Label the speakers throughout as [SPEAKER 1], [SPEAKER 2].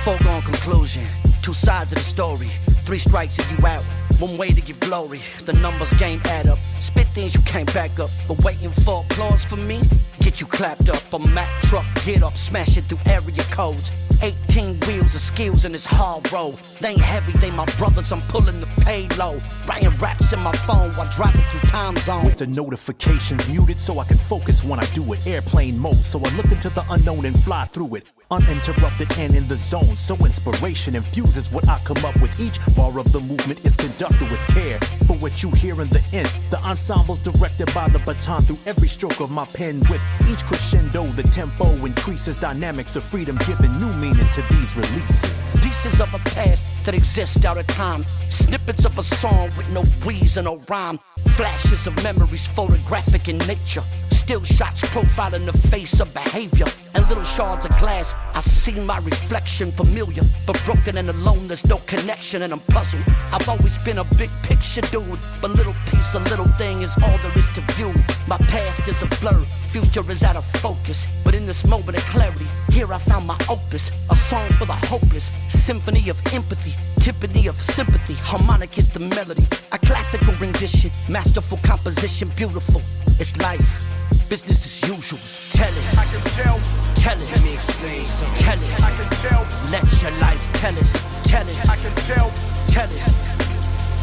[SPEAKER 1] Foregone conclusion, two sides of the story. 3 strikes and you out, one way to give glory. The numbers game add up, spit things you can't back up. But waiting for applause for me, get you clapped up. A Mack truck, get up, smash it through area codes. 18 wheels of skills in this hard road. They ain't heavy, they my brothers, I'm pulling the payload. Writing raps in my phone while driving through time zones.
[SPEAKER 2] With the notifications muted so I can focus when I do it. Airplane mode, so I look into the unknown and fly through it. Uninterrupted and in the zone, so inspiration infuses what I come up with. Each bar of the movement is conducted with care. For what you hear in the end, the ensemble's directed by the baton through every stroke of my pen. With each crescendo, the tempo increases, dynamics of freedom giving new meaning to these releases.
[SPEAKER 1] Pieces of a past that exist out of time. Snippets of a song with no reason or rhyme. Flashes of memories photographic in nature. Still shots profiling the face of behavior. And little shards of glass, I see my reflection familiar, but broken and alone, there's no connection and I'm puzzled. I've always been a big picture dude, but little piece, a little thing is all there is to view. My past is a blur, future is out of focus. But in this moment of clarity, here I found my opus. A song for the hopeless, symphony of empathy, timpani of sympathy. Harmonic is the melody, a classical rendition, masterful composition, beautiful. It's life. Business as usual. Tell it.
[SPEAKER 3] I can tell.
[SPEAKER 1] Tell it.
[SPEAKER 3] Let me explain something.
[SPEAKER 1] Tell it.
[SPEAKER 3] I can tell.
[SPEAKER 1] Let your life tell it. Tell it.
[SPEAKER 3] I can tell.
[SPEAKER 1] Tell it.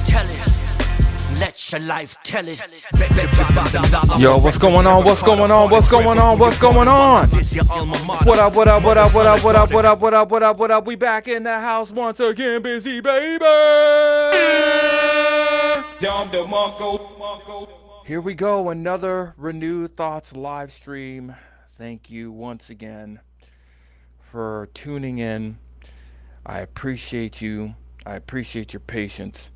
[SPEAKER 1] Tell it. Let your life tell it.
[SPEAKER 4] Yo, what's going on? What's going on? What's going on? What's going on? What up, what up, what up, what up, what up, what up, what up, what up, what up? We back in the house once again, busy baby. Here we go, another Renewed Thoughts live stream. Thank you once again for tuning in. I appreciate you. I appreciate your patience.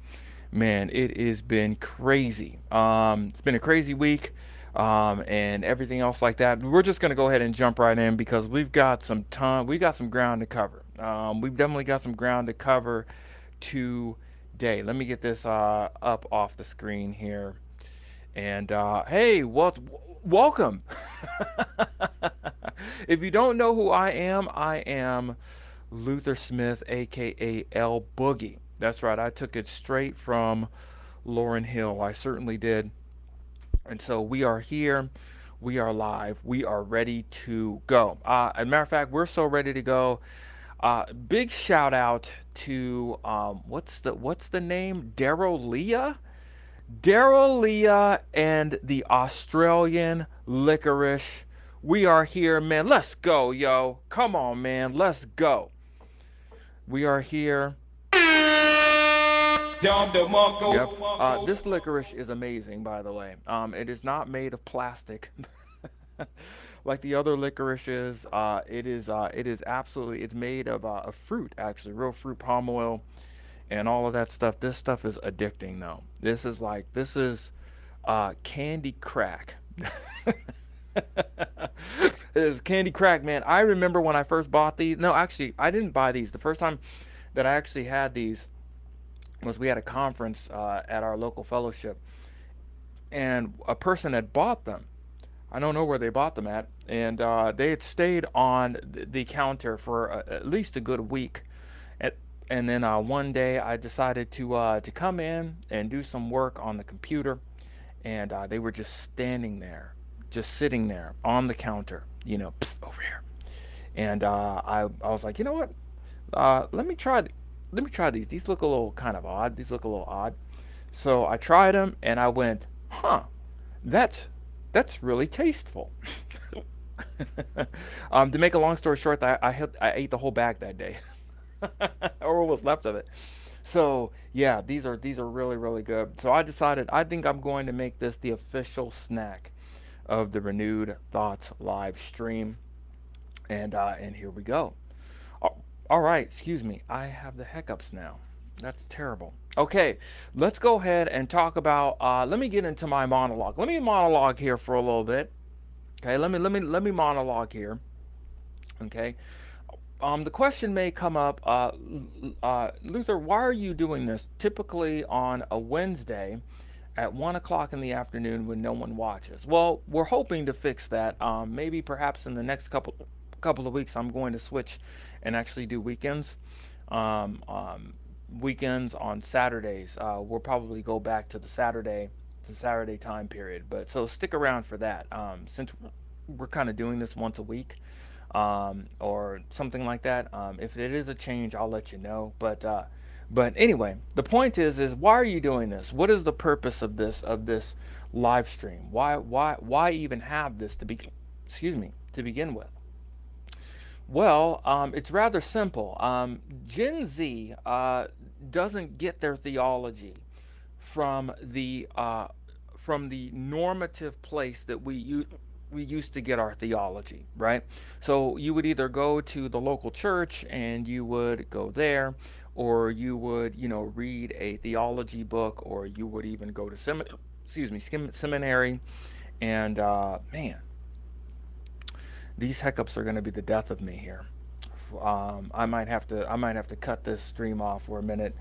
[SPEAKER 4] Man, it has been crazy. It's been a crazy week and everything else like that. We're just going to go ahead and jump right in because we've got some time. We got some ground to cover. We've definitely got some ground to cover today. Let me get this up off the screen here. And hey, welcome. If you don't know who I am Luther Smith, aka L Boogie. That's right, I took it straight from Lauryn Hill. I certainly did. And so we are here, we are live, we are ready to go. As a matter of fact, we're so ready to go. Big shout out to what's the name? Daryl Leah and the Australian Licorice. We are here, man. Let's go, yo. Come on, man. Let's go. We are here. Yep. This licorice is amazing, by the way. It is not made of plastic like the other licorices. It is absolutely, it's made of a fruit, actually, real fruit, palm oil, and all of that stuff. This stuff is addicting, though. This is candy crack. It is candy crack, man. I remember when I first bought these. No, actually, I didn't buy these. The first time that I actually had these was we had a conference at our local fellowship, and a person had bought them. I don't know where they bought them at, and they had stayed on the counter for at least a good week. And then one day I decided to come in and do some work on the computer, and they were just standing there, just sitting there on the counter, you know, over here. And I was like, you know what? Let me try these. These look a little kind of odd. These look a little odd. So I tried them, and I went, huh, that's really tasteful. To make a long story short, I ate the whole bag that day. Or what was left of it. So yeah, these are really, really good. So I decided, I think I'm going to make this the official snack of the Renewed Thoughts live stream. And here we go. All right, excuse me, I have the hiccups now. That's terrible. Okay, let's go ahead and talk about let me get into my monologue. Let me monologue here for a little bit. Okay, let me monologue here. Okay. The question may come up, Luther, why are you doing this typically on a Wednesday at 1 o'clock in the afternoon when no one watches? Well, we're hoping to fix that, maybe perhaps in the next couple couple of weeks, I'm going to switch and actually do weekends. Um, um, Weekends on Saturdays. We'll probably go back to the Saturday time period. But so stick around for that. Since we're kind of doing this once a week, or something like that. If it is a change, I'll let you know. But anyway, the point is why are you doing this? What is the purpose of this live stream? Why even have this to be, excuse me, to begin with? Well, it's rather simple. Gen Z doesn't get their theology from the normative place that we used to get our theology, right? So you would either go to the local church and you would go there, or you would, read a theology book, or you would even go to seminary. And man, these hiccups are going to be the death of me here. I might have to cut this stream off for a minute,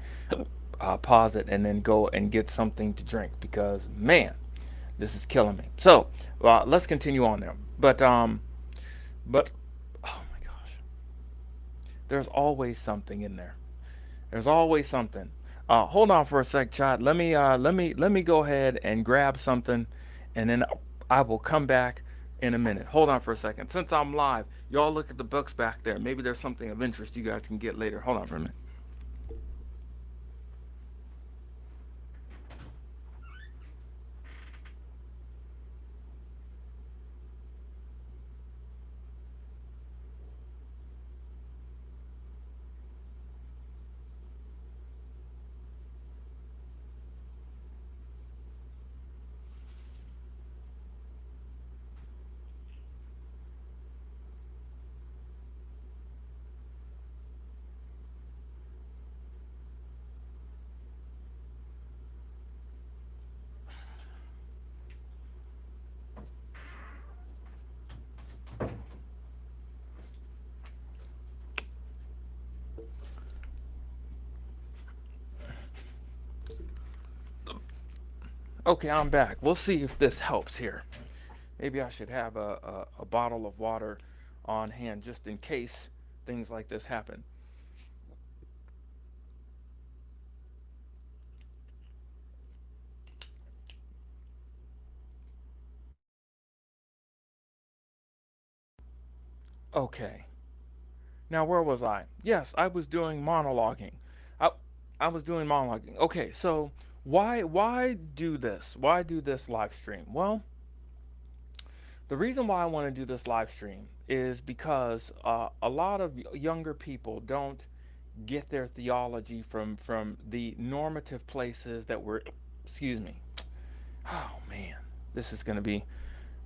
[SPEAKER 4] pause it, and then go and get something to drink, because man, this is killing me. So let's continue on there. But oh my gosh, there's always something in there. There's always something. Hold on for a sec, chat. Let me go ahead and grab something, and then I will come back in a minute. Hold on for a second. Since I'm live, y'all look at the books back there. Maybe there's something of interest you guys can get later. Hold on for a minute. Okay, I'm back. We'll see if this helps here. Maybe I should have a bottle of water on hand just in case things like this happen. Okay. Now, where was I? Yes, I was doing monologuing. I, I was doing monologuing. Okay, so why do this? Why do this live stream? Well, the reason why I want to do this live stream is because a lot of younger people don't get their theology from the normative places that were. Excuse me. Oh man, this is gonna be.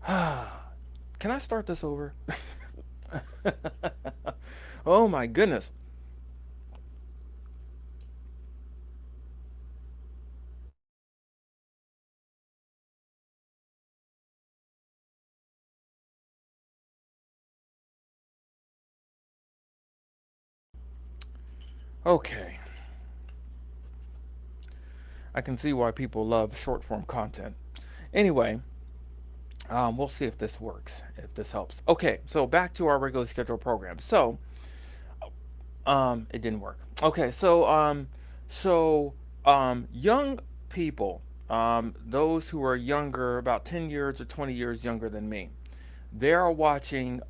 [SPEAKER 4] Can I start this over? Oh my goodness. Okay. I can see why people love short form content. Anyway, we'll see if this works, if this helps. Okay, so back to our regularly scheduled program. So, it didn't work. Okay, young people, those who are younger, about 10 years or 20 years younger than me, they are watching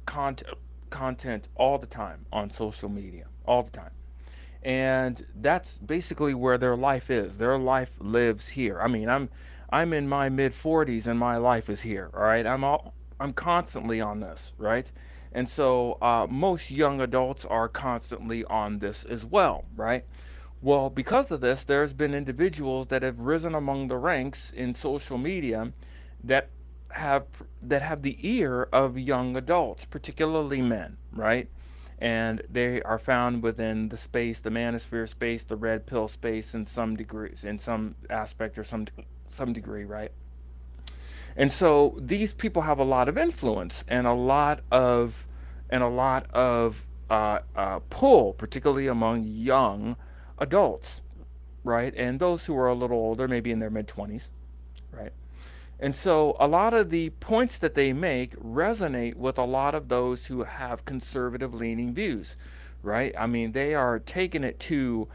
[SPEAKER 4] content all the time on social media, all the time. And that's basically where their life is. Their life lives here. I mean, I'm in my mid 40s and my life is here. All right, I'm constantly on this, right? And so most young adults are constantly on this as well, right? Well, because of this, there's been individuals that have risen among the ranks in social media that have that have the ear of young adults, particularly men, right? And they are found within the space, the manosphere space, the red pill space, in some degrees, in some aspect or some degree, right? And so these people have a lot of influence and a lot of pull, particularly among young adults, right? And those who are a little older, maybe in their mid 20s, right? And so a lot of the points that they make resonate with a lot of those who have conservative leaning views, right? I mean, they are taking it to,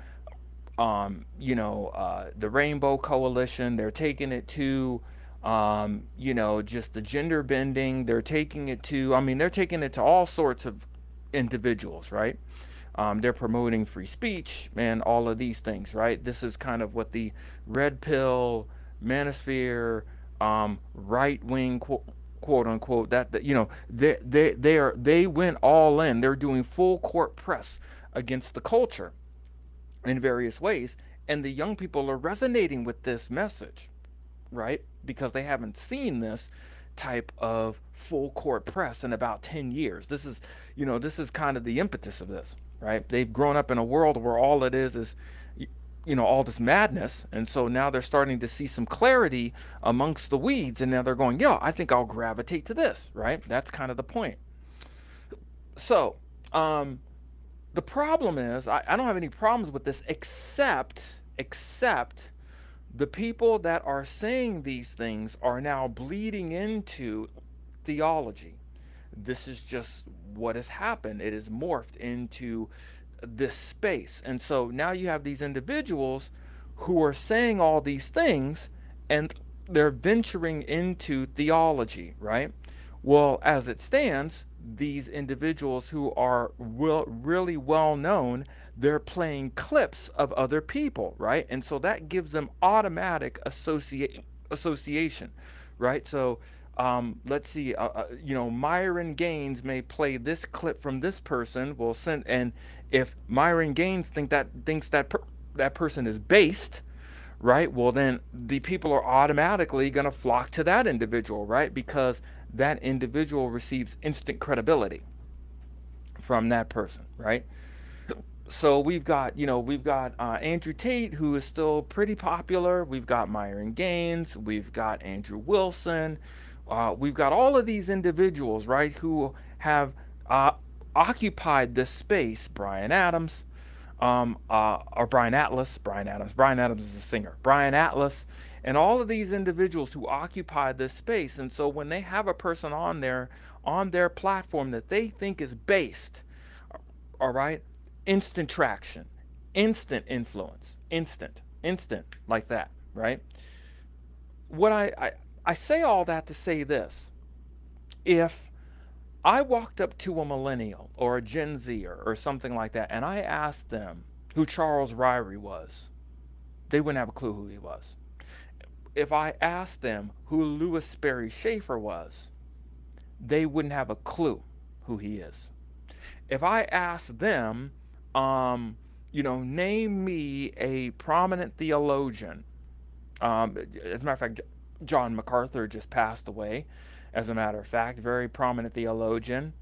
[SPEAKER 4] the Rainbow Coalition. They're taking it to, just the gender bending. They're taking it to, I mean, they're taking it to all sorts of individuals, right? They're promoting free speech and all of these things, right? This is kind of what the red pill, manosphere, right wing, quote unquote, that they went all in. They're doing full court press against the culture in various ways, and the young people are resonating with this message, right? Because they haven't seen this type of full court press in about 10 years. This is kind of the impetus of this, right? They've grown up in a world where all it is all this madness, and so now they're starting to see some clarity amongst the weeds, and now they're going, yeah, I think I'll gravitate to this, right? That's kind of the point. So the problem is, I don't have any problems with this, except the people that are saying these things are now bleeding into theology. This is just what has happened. It has morphed into this space. And so now you have these individuals who are saying all these things, and they're venturing into theology, right? Well, as it stands, these individuals who are really well known, they're playing clips of other people, right? And so that gives them automatic association, right? So let's see, Myron Gaines may play this clip from this person. Will send, and if Myron Gaines thinks that person is based, right? Well, then the people are automatically going to flock to that individual, right? Because that individual receives instant credibility from that person, right? So we've got Andrew Tate, who is still pretty popular. We've got Myron Gaines. We've got Andrew Wilson. We've got all of these individuals, right, who have occupied this space. Bryan Adams, or Bryan Atlas. Bryan Adams is a singer. Bryan Atlas, and all of these individuals who occupy this space. And so when they have a person on their platform that they think is based, all right, instant traction, instant influence, instant, like that, right? What I say all that to say this: if I walked up to a millennial or a Gen Zer or something like that, and I asked them who Charles Ryrie was, they wouldn't have a clue who he was. If I asked them who Louis Sperry Schaefer was, they wouldn't have a clue who he is. If I asked them, name me a prominent theologian. As a matter of fact, John MacArthur just passed away, as a matter of fact, very prominent theologian.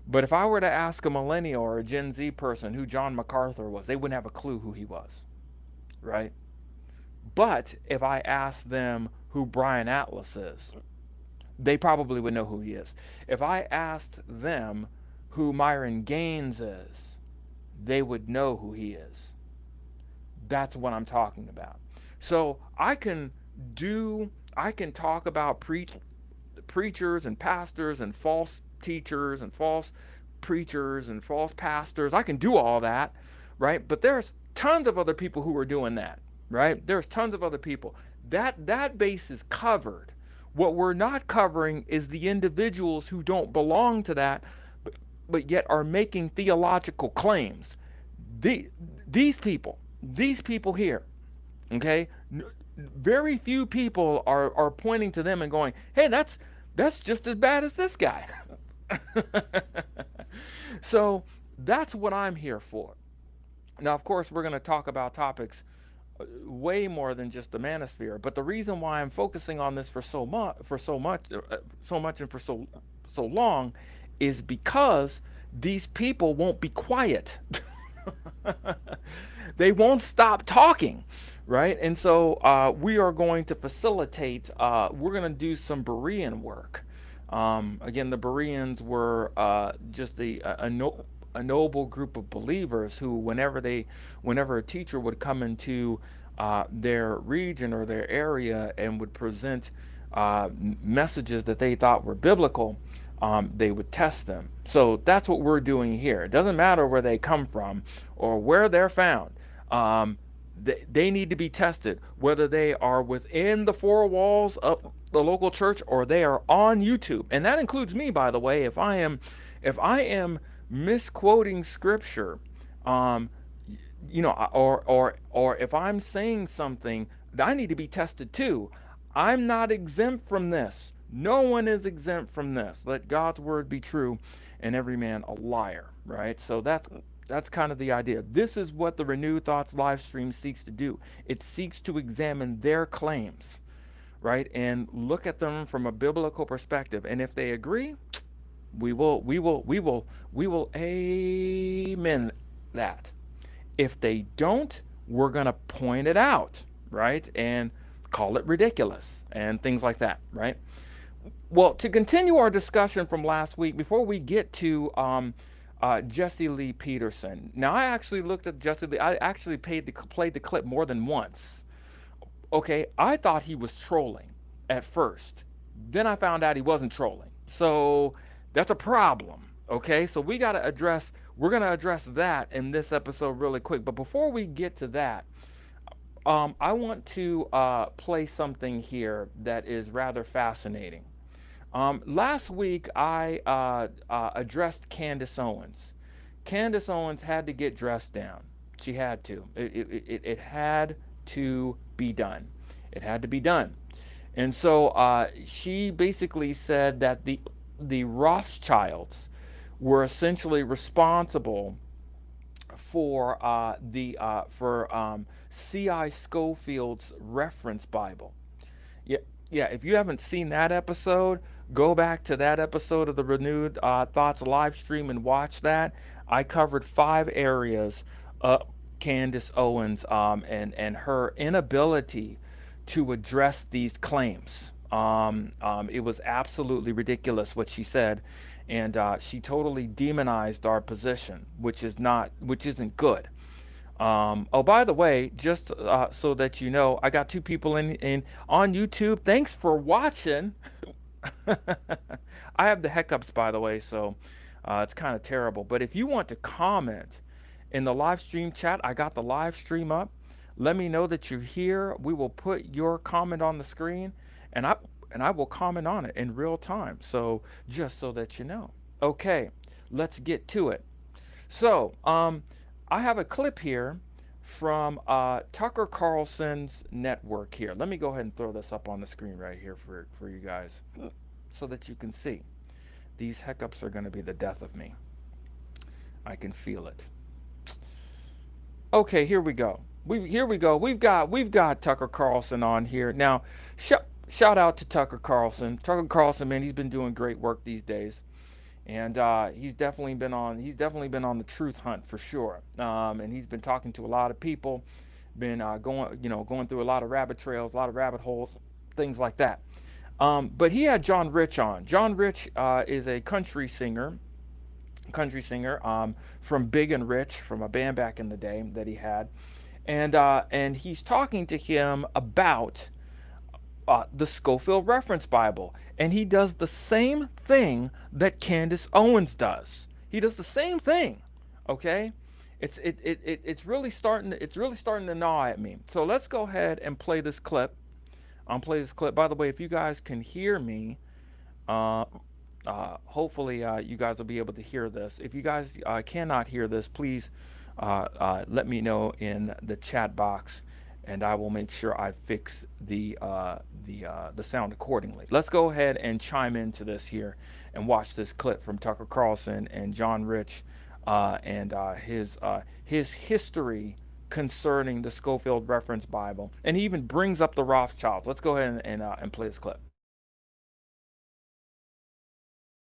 [SPEAKER 4] But if I were to ask a millennial or a Gen Z person who John MacArthur was, they wouldn't have a clue who he was, right? But if I asked them who Bryan Atlas is, they probably would know who he is. If I asked them who Myron Gaines is, they would know who he is. That's what I'm talking about. So I can talk about preachers and pastors and false teachers and false preachers and false pastors. I can do all that, right? But there's tons of other people who are doing that, right? There's tons of other people. That base is covered. What we're not covering is the individuals who don't belong to that, but yet are making theological claims. These people here, okay? Very few people are pointing to them and going, hey, that's just as bad as this guy. So that's what I'm here for. Now, of course, we're going to talk about topics way more than just the manosphere. But the reason why I'm focusing on this for so much and for so long is because these people won't be quiet. They won't stop talking, right? And so we are going to facilitate. We're going to do some Berean work. Again, the Bereans were just a noble group of believers who, whenever a teacher would come into their region or their area and would present messages that they thought were biblical, they would test them. So that's what we're doing here. It doesn't matter where they come from or where they're found. They need to be tested, whether they are within the four walls of the local church or they are on YouTube. And that includes me, by the way. If I am misquoting scripture, or if I'm saying something, I need to be tested too. I'm not exempt from this. No one is exempt from this. Let God's word be true and every man a liar, right? So that's kind of the idea. This is what the Renewed Thoughts live stream seeks to do. It seeks to examine their claims, right? And look at them from a biblical perspective. And if they agree, we will amen that. If they don't, we're going to point it out, right? And call it ridiculous and things like that, right? Well, to continue our discussion from last week, before we get to Jessie Lee Peterson. Now, I actually looked at Jessie Lee. I actually played the clip more than once. Okay, I thought he was trolling at first. Then I found out he wasn't trolling. So that's a problem. Okay, so we're going to address that in this episode really quick. But before we get to that, I want to play something here that is rather fascinating. Last week, I addressed Candace Owens. Candace Owens had to get dressed down. She had to. It had to be done. It had to be done. And so she basically said that the Rothschilds were essentially responsible for C.I. Scofield's reference Bible. Yeah, if you haven't seen that episode, go back to that episode of the Renewed Thoughts live stream and watch that. I covered 5 areas of Candace Owens and her inability to address these claims. It was absolutely ridiculous what she said, and she totally demonized our position, which isn't good. Oh, by the way, just so that you know, I got 2 people in on YouTube. Thanks for watching. I have the hiccups, by the way, so it's kind of terrible. But if you want to comment in the live stream chat, I got the live stream up. Let me know that you're here. We will put your comment on the screen, and I will comment on it in real time. So just so that you know. Okay, let's get to it. So I have a clip here from Tucker Carlson's network here. Let me go ahead and throw this up on the screen right here for you guys so that you can see. These hiccups are going to be the death of me. I can feel it. Okay, here we go. We've got Tucker Carlson on here. Now, shout out to Tucker Carlson. Tucker Carlson, man, he's been doing great work these days. And he's definitely been on the truth hunt for sure. And he's been talking to a lot of people, been going through a lot of rabbit trails, a lot of rabbit holes, things like that. But he had John Rich on. John Rich is a country singer from Big and Rich, from a band back in the day that he had, and he's talking to him about the Scofield Reference Bible, and he does the same thing that Candace Owens does. He does the same thing. Okay, it's really starting to gnaw at me. So let's go ahead and play this clip. By the way, if you guys can hear me, hopefully you guys will be able to hear this. If you guys cannot hear this, please let me know in the chat box, and I will make sure I fix the sound accordingly. Let's go ahead and chime into this here and watch this clip from Tucker Carlson and John Rich and his history concerning the Scofield Reference Bible, and he even brings up the Rothschilds. Let's go ahead and play this clip.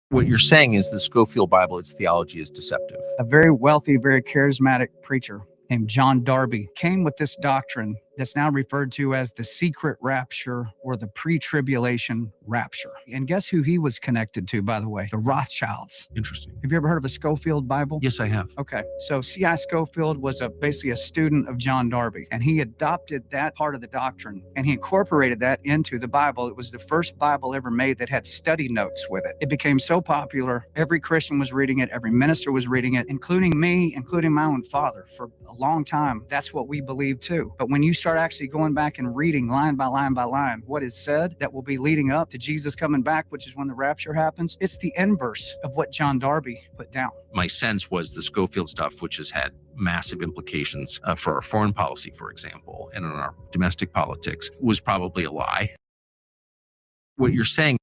[SPEAKER 3] What you're saying is the Scofield Bible, its theology is deceptive.
[SPEAKER 5] A very wealthy, very charismatic preacher named John Darby came with this doctrine that's now referred to as the secret rapture or the pre-tribulation rapture. And guess who he was connected to, by the way? The Rothschilds.
[SPEAKER 3] Interesting.
[SPEAKER 5] Have you ever heard of a Schofield Bible?
[SPEAKER 3] Yes, I have.
[SPEAKER 5] Okay, so C.I. Schofield was basically a student of John Darby, and he adopted that part of the doctrine, and he incorporated that into the Bible. It was the first Bible ever made that had study notes with it. It became so popular, every Christian was reading it, every minister was reading it, including me, including my own father. For a long time, that's what we believed too. But when you start actually going back and reading line by line by line what is said that will be leading up to Jesus coming back, which is when the rapture happens, it's the inverse of what John Darby put down.
[SPEAKER 3] My sense was the Schofield stuff, which has had massive implications for our foreign policy, for example, and in our domestic politics, was probably a lie. What you're saying.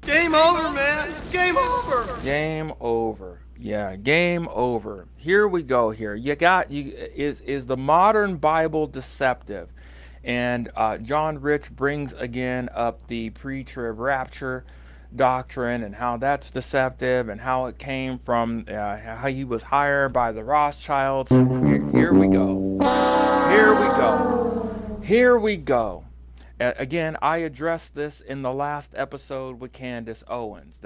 [SPEAKER 1] Game over, man. It's game over.
[SPEAKER 4] Game over. Yeah, game over. Here we go. Here is the modern Bible deceptive? And John Rich brings again up the pre-trib rapture doctrine and how that's deceptive and how it came from how he was hired by the Rothschilds. Here we go. Here we go. Here we go. Again, I addressed this in the last episode with Candace Owens.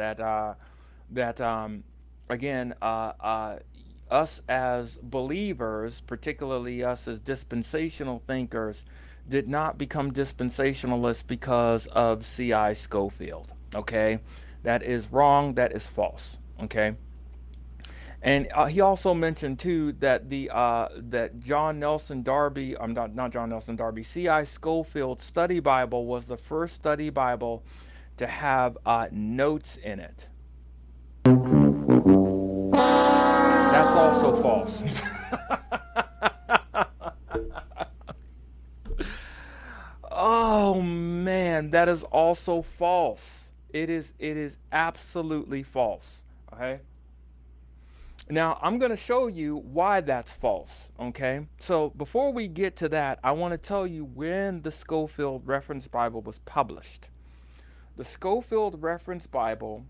[SPEAKER 4] Again, us as believers, particularly us as dispensational thinkers, did not become dispensationalists because of C.I. Schofield. Okay, that is wrong. That is false. Okay. And he also mentioned too that that John Nelson Darby, not John Nelson Darby, C.I. Schofield Study Bible was the first study Bible to have notes in it. That's also false. Oh man, that is also false. It is absolutely false. Okay. Now, I'm going to show you why that's false, okay? So before we get to that, I want to tell you when the Schofield Reference Bible was published. The Schofield Reference Bible,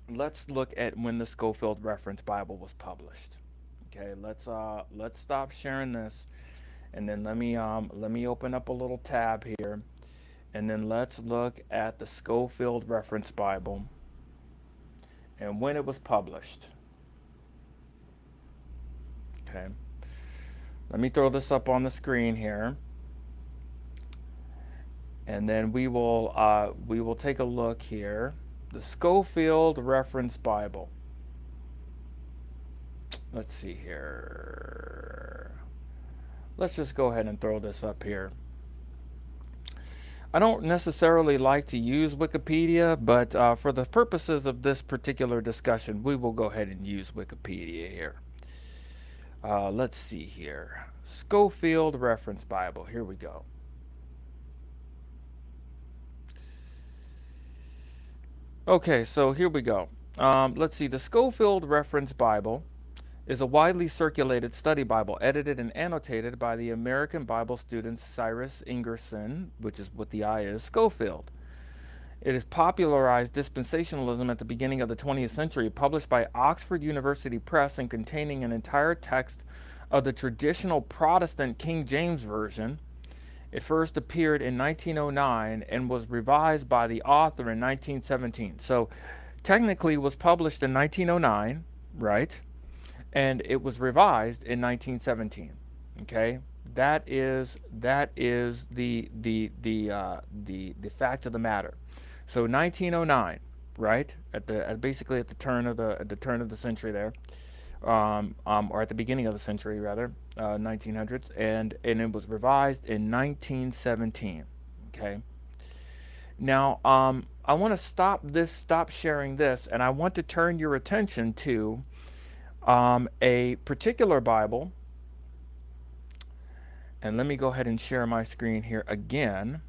[SPEAKER 4] let's look at when the Schofield Reference Bible was published. Okay, let's stop sharing this, and then let me open up a little tab here, and then let's look at the Schofield Reference Bible and when it was published. Okay, let me throw this up on the screen here, and then we will take a look here. The Schofield Reference Bible. Let's see here. Let's just go ahead and throw this up here. I don't necessarily like to use Wikipedia, but for the purposes of this particular discussion, we will go ahead and use Wikipedia here. Let's see here. Schofield Reference Bible. Here we go. Okay, so here we go. Let's see. The Schofield Reference Bible is a widely circulated study Bible edited and annotated by the American Bible student Cyrus Ingerson, which is what the I is, Schofield. It has popularized dispensationalism at the beginning of the 20th century, published by Oxford University Press and containing an entire text of the traditional Protestant King James Version. It first appeared in 1909 and was revised by the author in 1917. So technically it was published in 1909, right? And it was revised in 1917. Okay? That is the fact of the matter. So 1909, right? Basically at the turn of the century there, or at the beginning of the century rather, 1900s, and it was revised in 1917. Okay. Now I want to stop sharing this, and I want to turn your attention to a particular Bible. And let me go ahead and share my screen here again.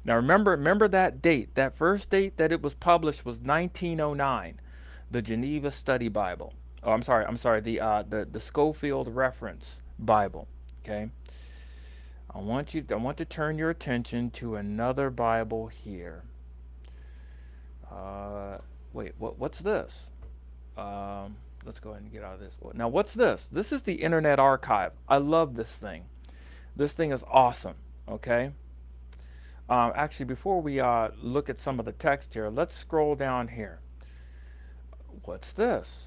[SPEAKER 4] Now remember that date. That first date that it was published was 1909, the Geneva Study Bible. Oh, I'm sorry. The Schofield Reference Bible. Okay. I want to turn your attention to another Bible here. Wait, what's this? Let's go ahead and get out of this. Now, what's this? This is the Internet Archive. I love this thing. This thing is awesome. Okay. Actually, before we look at some of the text here, let's scroll down here. What's this?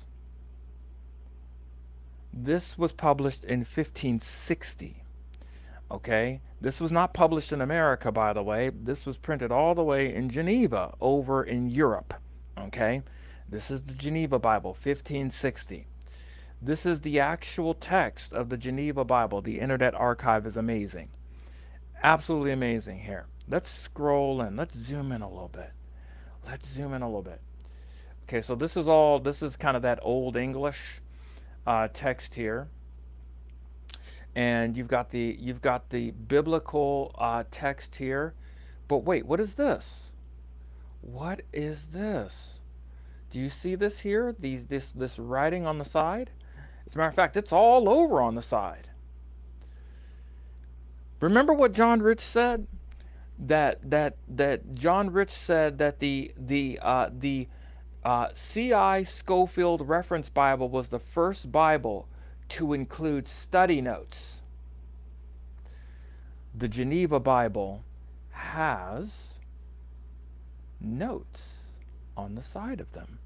[SPEAKER 4] This was published in 1560. Okay, this was not published in America, by the way. This was printed all the way in Geneva, over in Europe. Okay, this is the Geneva Bible, 1560. This is the actual text of the Geneva Bible. The Internet Archive is amazing. Absolutely amazing here. Let's scroll in. Let's zoom in a little bit. Let's zoom in a little bit. Okay, so this is kind of that old English text here. And you've got the biblical text here. But wait, what is this? What is this? Do you see this here? This writing on the side? As a matter of fact, it's all over on the side. Remember what John Rich said? That John Rich said that the C.I. Scofield Reference Bible was the first Bible to include study notes. The Geneva Bible has notes on the side of them.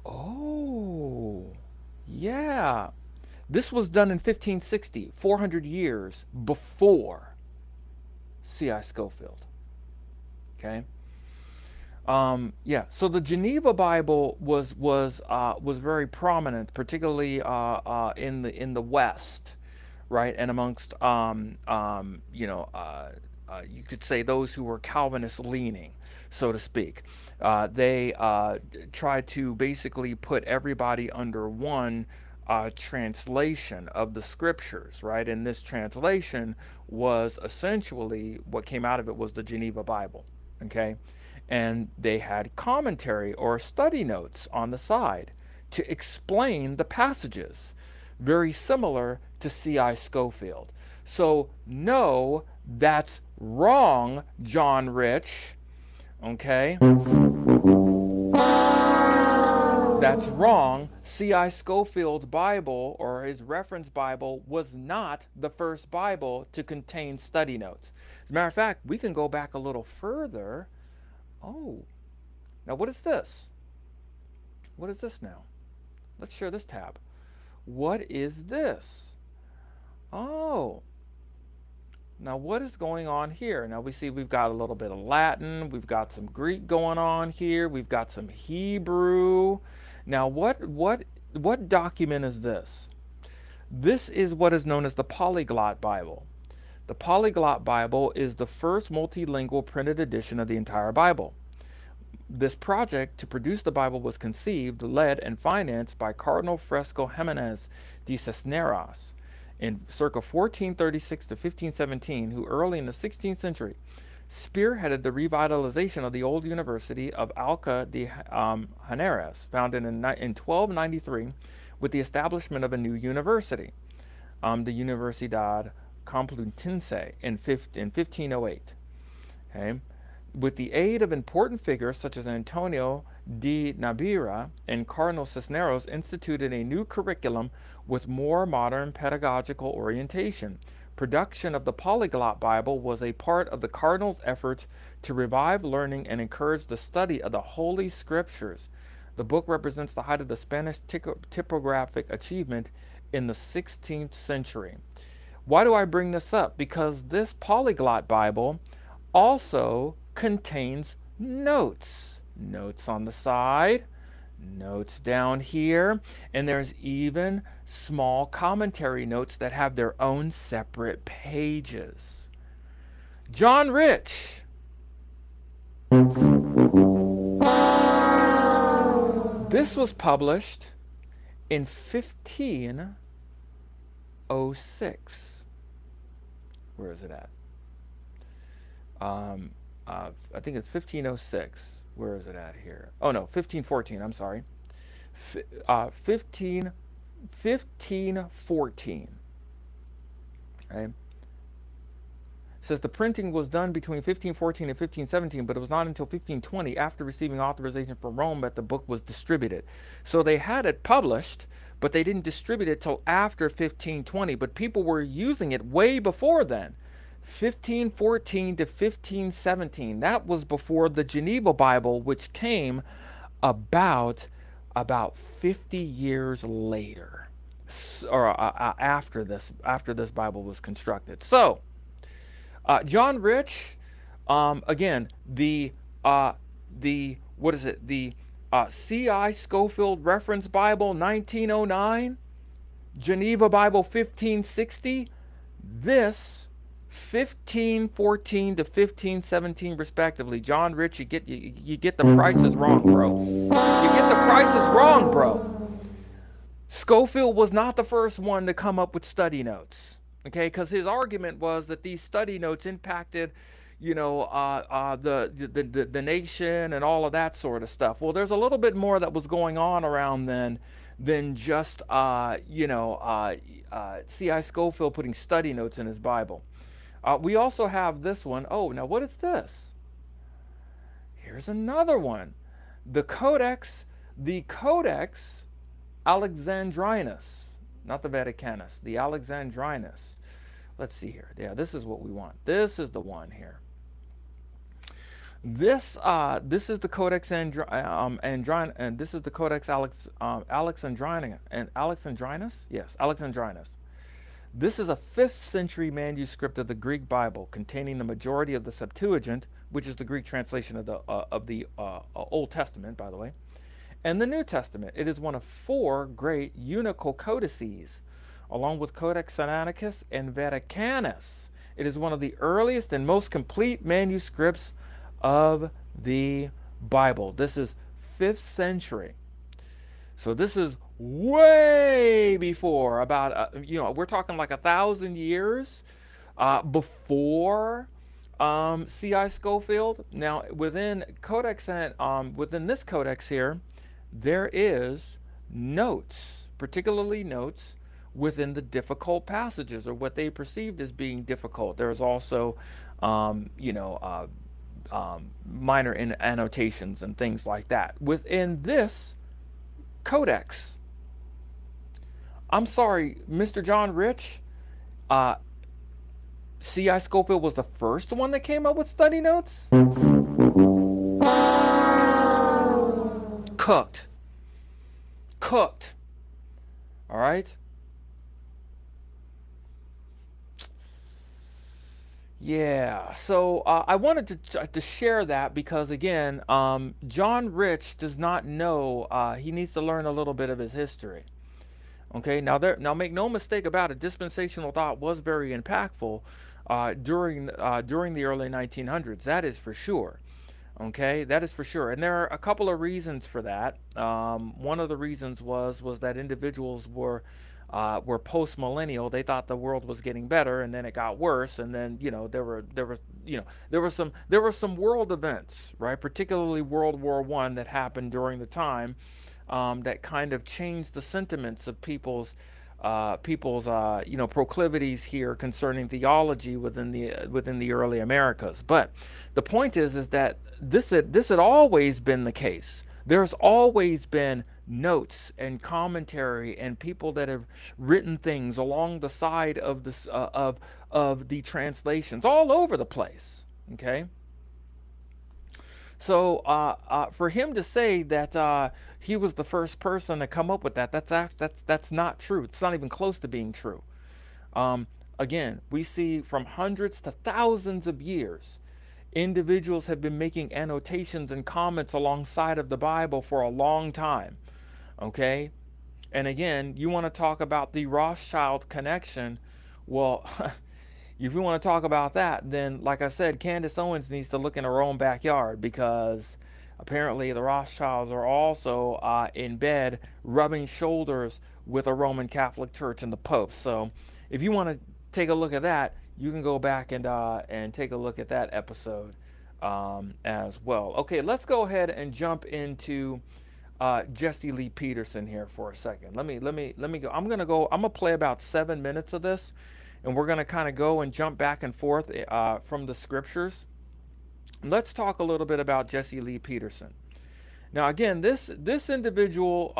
[SPEAKER 4] Oh, yeah. This was done in 1560, 400 years before C.I. Scofield. Okay. Yeah. So the Geneva Bible was very prominent, particularly in the West, right, and amongst you could say those who were Calvinist leaning, so to speak. They tried to basically put everybody under one translation of the scriptures, right? And this translation was essentially, what came out of it was the Geneva Bible, okay? And they had commentary or study notes on the side to explain the passages, very similar to C.I. Scofield. So no, that's wrong, John Rich, okay? That's wrong. C.I. Scofield's Bible, or his reference Bible, was not the first Bible to contain study notes. As a matter of fact, we can go back a little further. Oh, now what is this? What is this now? Let's share this tab. What is this? Oh, now what is going on here? Now we see we've got a little bit of Latin, we've got some Greek going on here, we've got some Hebrew. Now what document is this? This is what is known as the Polyglot Bible. The Polyglot Bible is the first multilingual printed edition of the entire Bible. This project to produce the Bible was conceived, led, and financed by Cardinal Fresco Jimenez de Cisneros in circa 1436 to 1517, who early in the 16th century spearheaded the revitalization of the old University of Alcalá de Henares, founded in 1293 with the establishment of a new university, the Universidad Complutense, in 1508. Okay? With the aid of important figures such as Antonio de Nabira and Cardinal Cisneros, instituted a new curriculum with more modern pedagogical orientation. Production of the Polyglot Bible was a part of the Cardinal's efforts to revive learning and encourage the study of the Holy Scriptures. The book represents the height of the Spanish typographic achievement in the 16th century. Why do I bring this up? Because this Polyglot Bible also contains notes. Notes on the side, notes down here, and there's even small commentary notes that have their own separate pages. John Rich. This was published in 1506. Where is it at? I think it's 1506. Where is it at here? Oh no, 1514. I'm sorry. 1514. Okay. It says the printing was done between 1514 and 1517, but it was not until 1520, after receiving authorization from Rome, that the book was distributed. So they had it published, but they didn't distribute it till after 1520. But people were using it way before then. 1514 to 1517. That was before the Geneva Bible, which came about 50 years later, or after this Bible was constructed. So John Rich, again, the what is it? The C.I. Scofield Reference Bible 1909, Geneva Bible 1560. This 1514 to 1517 respectively. John Rich, you get the prices wrong, bro. You get the prices wrong, bro. Scofield was not the first one to come up with study notes, okay? Because his argument was that these study notes impacted, you know, the nation and all of that sort of stuff. Well, there's a little bit more that was going on around then than just, C.I. Scofield putting study notes in his Bible. We also have this one. Oh, now what is this? Here's another one. The Codex Alexandrinus, not the Vaticanus, the Alexandrinus. Let's see here. Yeah, this is what we want. This is the one here. This is the Codex and this is the Codex Alexandrinus. Yes, Alexandrinus. This is a 5th century manuscript of the Greek Bible, containing the majority of the Septuagint, which is the Greek translation of the Old Testament, by the way, and the New Testament. It is one of 4 great unical codices, along with Codex Sinaiticus and Vaticanus. It is one of the earliest and most complete manuscripts of the Bible. This is 5th century. So this is way before, about, we're talking like 1,000 years before C.I. Scofield. Now, within this codex here, there is notes, particularly notes within the difficult passages, or what they perceived as being difficult. There's also, minor annotations and things like that within this codex. I'm sorry, Mr. John Rich, C.I. Scofield was the first one that came up with study notes? Cooked. All right? Yeah, so I wanted to share that because, again, John Rich does not know, he needs to learn a little bit of his history. Okay, now make no mistake about it, dispensational thought was very impactful during the early 1900s. That is for sure. Okay, that is for sure. And there are a couple of reasons for that. One of the reasons was that individuals were post-millennial. They thought the world was getting better, and then it got worse. And then there were some world events, right? Particularly World War I that happened during the time that kind of changed the sentiments of people's proclivities here concerning theology within the early Americas. But the point is that this had always been the case. There's always been notes and commentary and people that have written things along the side of this of the translations all over the place. Okay. So for him to say that he was the first person to come up with that's not true. It's not even close to being true. Again, we see from hundreds to thousands of years, individuals have been making annotations and comments alongside of the Bible for a long time. Okay? And again, you want to talk about the Rothschild connection. Well, if you want to talk about that, then like I said, Candace Owens needs to look in her own backyard, because apparently the Rothschilds are also in bed rubbing shoulders with a Roman Catholic Church and the Pope. So if you want to take a look at that, you can go back and take a look at that episode as well. Okay, let's go ahead and jump into Jessie Lee Peterson here for a second. Let me go. I'm gonna play about 7 minutes of this, and we're going to kind of go and jump back and forth from the scriptures. Let's talk a little bit about Jessie Lee Peterson. Now, again, this individual,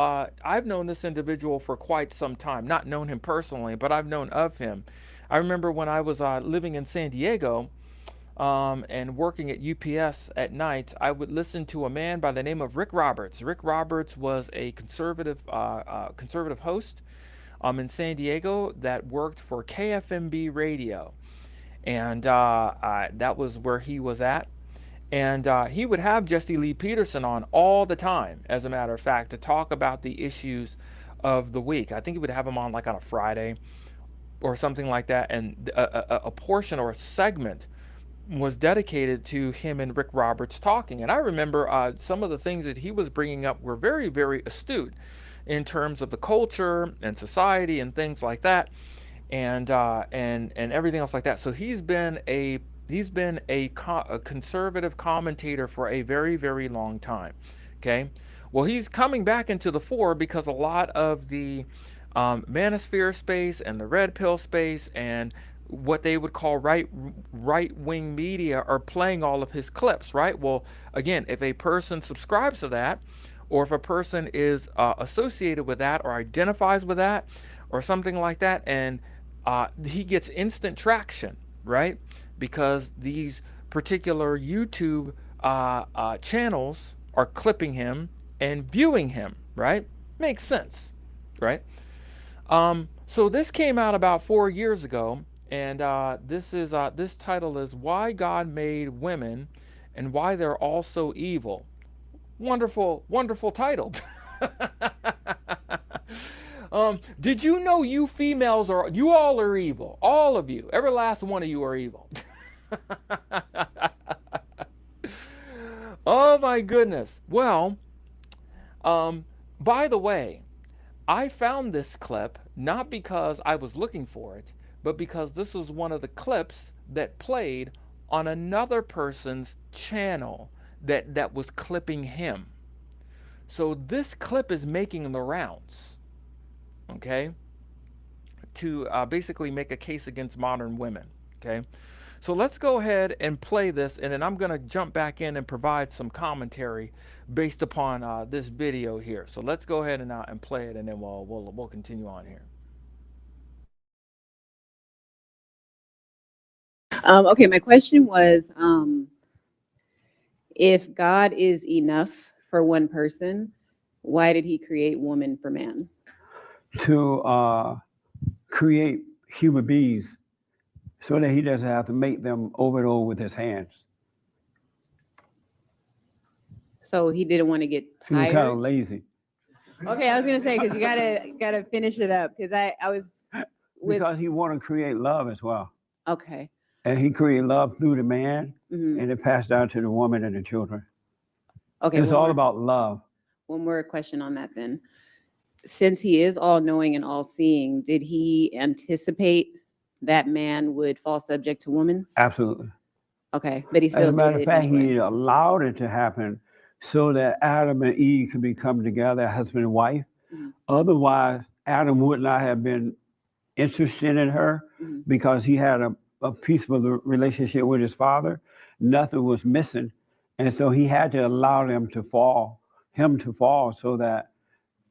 [SPEAKER 4] I've known this individual for quite some time. Not known him personally, but I've known of him. I remember when I was living in San Diego and working at UPS at night, I would listen to a man by the name of Rick Roberts. Rick Roberts was a conservative host in San Diego that worked for KFMB radio, and that was where he was at. And he would have Jessie Lee Peterson on all the time, as a matter of fact, to talk about the issues of the week. I think he would have him on like on a Friday or something like that, and a portion or a segment was dedicated to him and Rick Roberts talking. And I remember some of the things that he was bringing up were very, very astute in terms of the culture and society and things like that, and everything else like that. So he's been a conservative commentator for a very, very long time. Okay, well, he's coming back into the fore because a lot of the manosphere space and the red pill space and what they would call right-wing media are playing all of his clips, right? Well, again, if a person subscribes to that, or if a person is associated with that or identifies with that or something like that, and he gets instant traction, right? Because these particular YouTube channels are clipping him and viewing him, right? Makes sense, right? So this came out about 4 years ago, and this title is "Why God Made Women and Why They're All So Evil." Wonderful, wonderful title. Did you know you females you all are evil? All of you, every last one of you are evil. Oh my goodness. Well, by the way, I found this clip not because I was looking for it, but because this was one of the clips that played on another person's channel that was clipping him. So this clip is making the rounds, okay, to basically make a case against modern women, okay? So let's go ahead and play this, and then I'm going to jump back in and provide some commentary based upon this video here. So let's go ahead and play it, and then we'll continue on here.
[SPEAKER 6] Okay, my question was, if God is enough for one person, why did he create woman for man?
[SPEAKER 7] To create human beings so that he doesn't have to make them over and over with his hands.
[SPEAKER 6] So he didn't want to get
[SPEAKER 7] He was
[SPEAKER 6] tired.
[SPEAKER 7] kind of lazy.
[SPEAKER 6] Okay, I was gonna say, because you gotta finish it up, because I was with.
[SPEAKER 7] Because he wanted to create love as well.
[SPEAKER 6] Okay.
[SPEAKER 7] And he created love through the man,
[SPEAKER 6] Mhm.
[SPEAKER 7] and it passed down to the woman and the children.
[SPEAKER 6] Okay.
[SPEAKER 7] It's all about love.
[SPEAKER 6] One more question on that then. Since he is all knowing and all seeing, did he anticipate that man would fall subject to woman?
[SPEAKER 7] Absolutely.
[SPEAKER 6] Okay, but he
[SPEAKER 7] As
[SPEAKER 6] still
[SPEAKER 7] a matter
[SPEAKER 6] did
[SPEAKER 7] of
[SPEAKER 6] it
[SPEAKER 7] fact,
[SPEAKER 6] anyway.
[SPEAKER 7] he allowed it to happen so that Adam and Eve could become together, husband and wife.
[SPEAKER 6] Mhm.
[SPEAKER 7] Otherwise, Adam would not have been interested in her
[SPEAKER 6] Mhm.
[SPEAKER 7] because he had a peaceful relationship with his father. Nothing was missing. And so he had to allow him to fall so that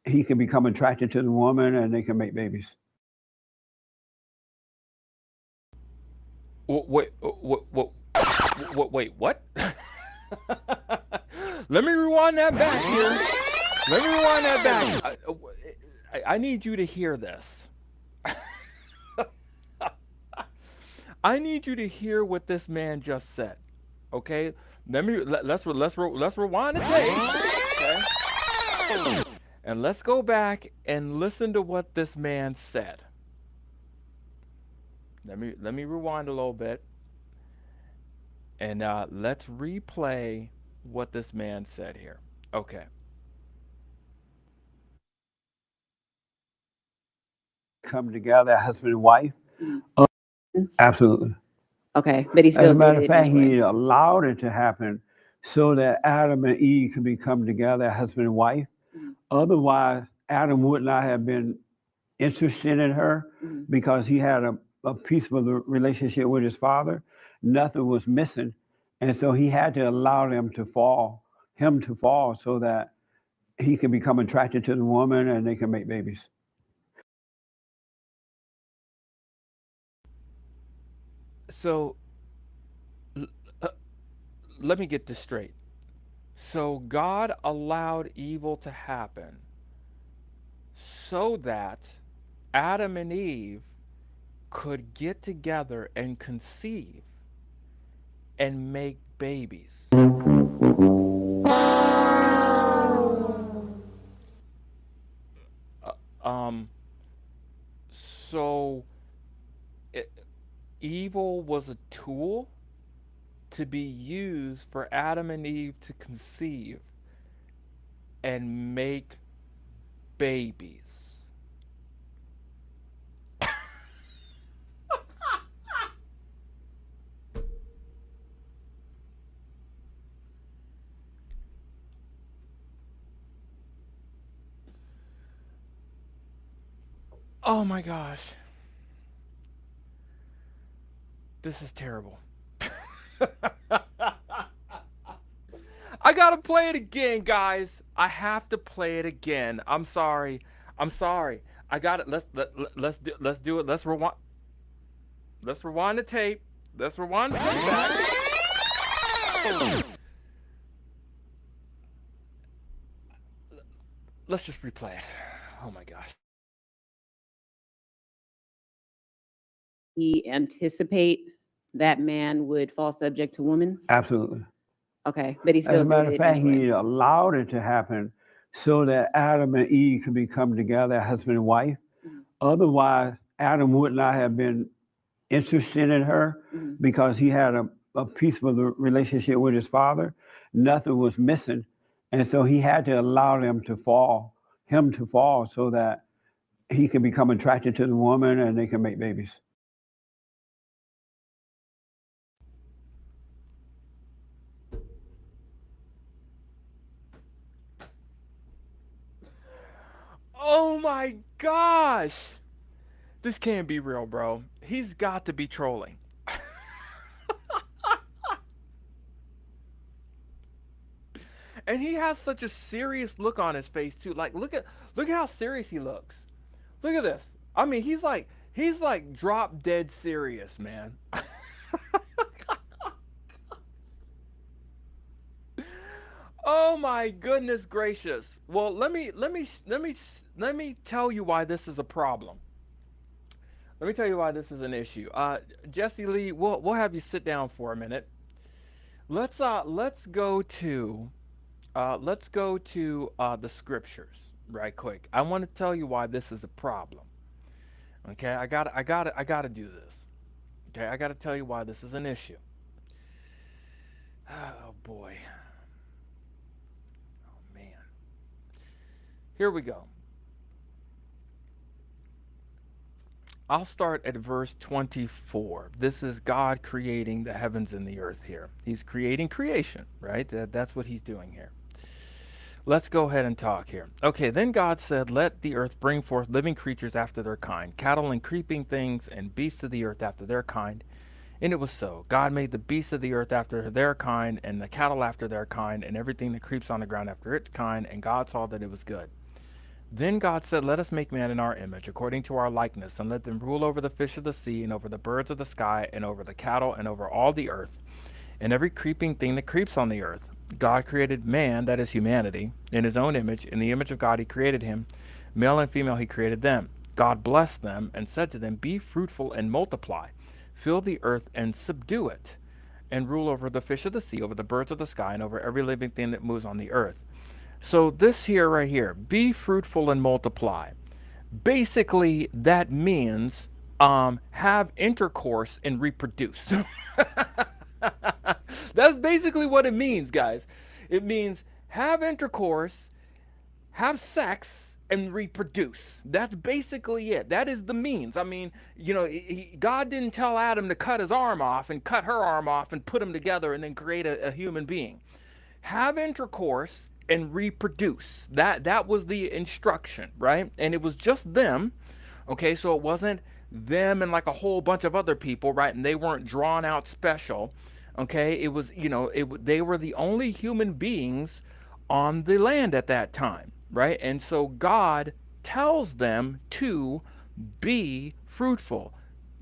[SPEAKER 7] he can become attracted to the woman and they can make babies.
[SPEAKER 4] Wait, what? Let me rewind that back here. Let me rewind that back. I need you to hear this. I need you to hear what this man just said. Okay? Let's rewind the tape. Okay? And let's go back and listen to what this man said. Let me rewind a little bit. And let's replay what this man said here. Okay.
[SPEAKER 7] Come together, husband and wife.
[SPEAKER 6] Mhm.
[SPEAKER 7] Absolutely.
[SPEAKER 6] Okay, but he
[SPEAKER 7] As
[SPEAKER 6] still
[SPEAKER 7] a matter
[SPEAKER 6] did
[SPEAKER 7] of
[SPEAKER 6] it
[SPEAKER 7] fact,
[SPEAKER 6] anyway.
[SPEAKER 7] he allowed it to happen so that Adam and Eve could become together, husband and wife.
[SPEAKER 6] Mhm.
[SPEAKER 7] Otherwise, Adam would not have been interested in her
[SPEAKER 6] Mhm.
[SPEAKER 7] because he had a peaceful relationship with his father. Nothing was missing. And so he had to allow him to fall so that he can become attracted to the woman and they can make babies.
[SPEAKER 4] So let me get this straight. So God allowed evil to happen so that Adam and Eve could get together and conceive and make babies. So evil was a tool to be used for Adam and Eve to conceive and make babies. Oh my gosh. This is terrible. I gotta play it again, guys. I have to play it again. I'm sorry. I got it. Let's do it. Let's rewind. Let's rewind the tape. Let's rewind the tape back. Let's just replay it. Oh my gosh.
[SPEAKER 6] He anticipate that man would fall subject to woman?
[SPEAKER 7] Absolutely.
[SPEAKER 6] Okay, but he
[SPEAKER 7] As
[SPEAKER 6] still
[SPEAKER 7] a matter
[SPEAKER 6] did
[SPEAKER 7] of
[SPEAKER 6] it
[SPEAKER 7] fact,
[SPEAKER 6] anyway.
[SPEAKER 7] he allowed it to happen so that Adam and Eve could become together, husband and wife.
[SPEAKER 6] Mhm.
[SPEAKER 7] Otherwise, Adam would not have been interested in her
[SPEAKER 6] Mhm.
[SPEAKER 7] because he had a peaceful relationship with his father. Nothing was missing. And so he had to allow him to fall so that he can become attracted to the woman and they can make babies.
[SPEAKER 4] Oh my gosh. This can't be real, bro. He's got to be trolling. And he has such a serious look on his face too. Like look at how serious he looks. Look at this. I mean, he's like drop dead serious, man. Oh my goodness gracious. Well, let me tell you why this is a problem. Let me tell you why this is an issue. Jessie Lee, we'll have you sit down for a minute. Let's go to the scriptures right quick. I want to tell you why this is a problem. Okay, I gotta do this. Okay, I gotta tell you why this is an issue. Oh boy. Oh man. Here we go. I'll start at verse 24. This is God creating the heavens and the earth here. He's creating creation, right? That's what he's doing here. Let's go ahead and talk here. Okay, then God said, let the earth bring forth living creatures after their kind, cattle and creeping things, and beasts of the earth after their kind. And it was so. God made the beasts of the earth after their kind, and the cattle after their kind, and everything that creeps on the ground after its kind, and God saw that it was good. Then God said, let us make man in our image, according to our likeness, and let them rule over the fish of the sea, and over the birds of the sky, and over the cattle, and over all the earth, and every creeping thing that creeps on the earth. God created man, that is humanity, in his own image. In the image of God he created him. Male and female he created them. God blessed them and said to them, be fruitful and multiply. Fill the earth and subdue it, and rule over the fish of the sea, over the birds of the sky, and over every living thing that moves on the earth. So this here right here, be fruitful and multiply. Basically, that means have intercourse and reproduce. That's basically what it means, guys. It means have intercourse, have sex, and reproduce. That's basically it. That is the means. I mean, you know, God didn't tell Adam to cut his arm off and cut her arm off and put them together and then create a human being. Have intercourse and reproduce. That was the instruction, right? And it was just them. Okay, so it wasn't them and like a whole bunch of other people, right? And they weren't drawn out special. Okay, it was, they were the only human beings on the land at that time, right? And so God tells them to be fruitful,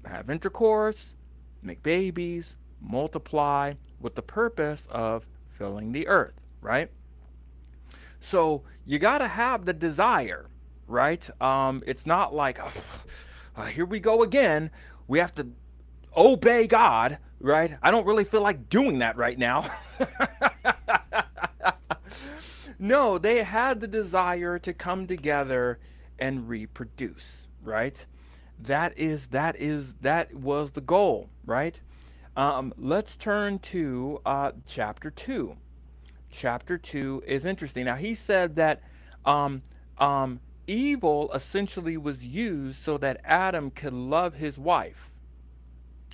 [SPEAKER 4] have intercourse, make babies, multiply, with the purpose of filling the earth, right? So you got to have the desire, right? It's not like, here we go again. We have to obey God, right? I don't really feel like doing that right now. No, they had the desire to come together and reproduce, right? That was the goal, right? Let's turn to chapter 2. Chapter 2 is interesting. Now, he said that evil essentially was used so that Adam could love his wife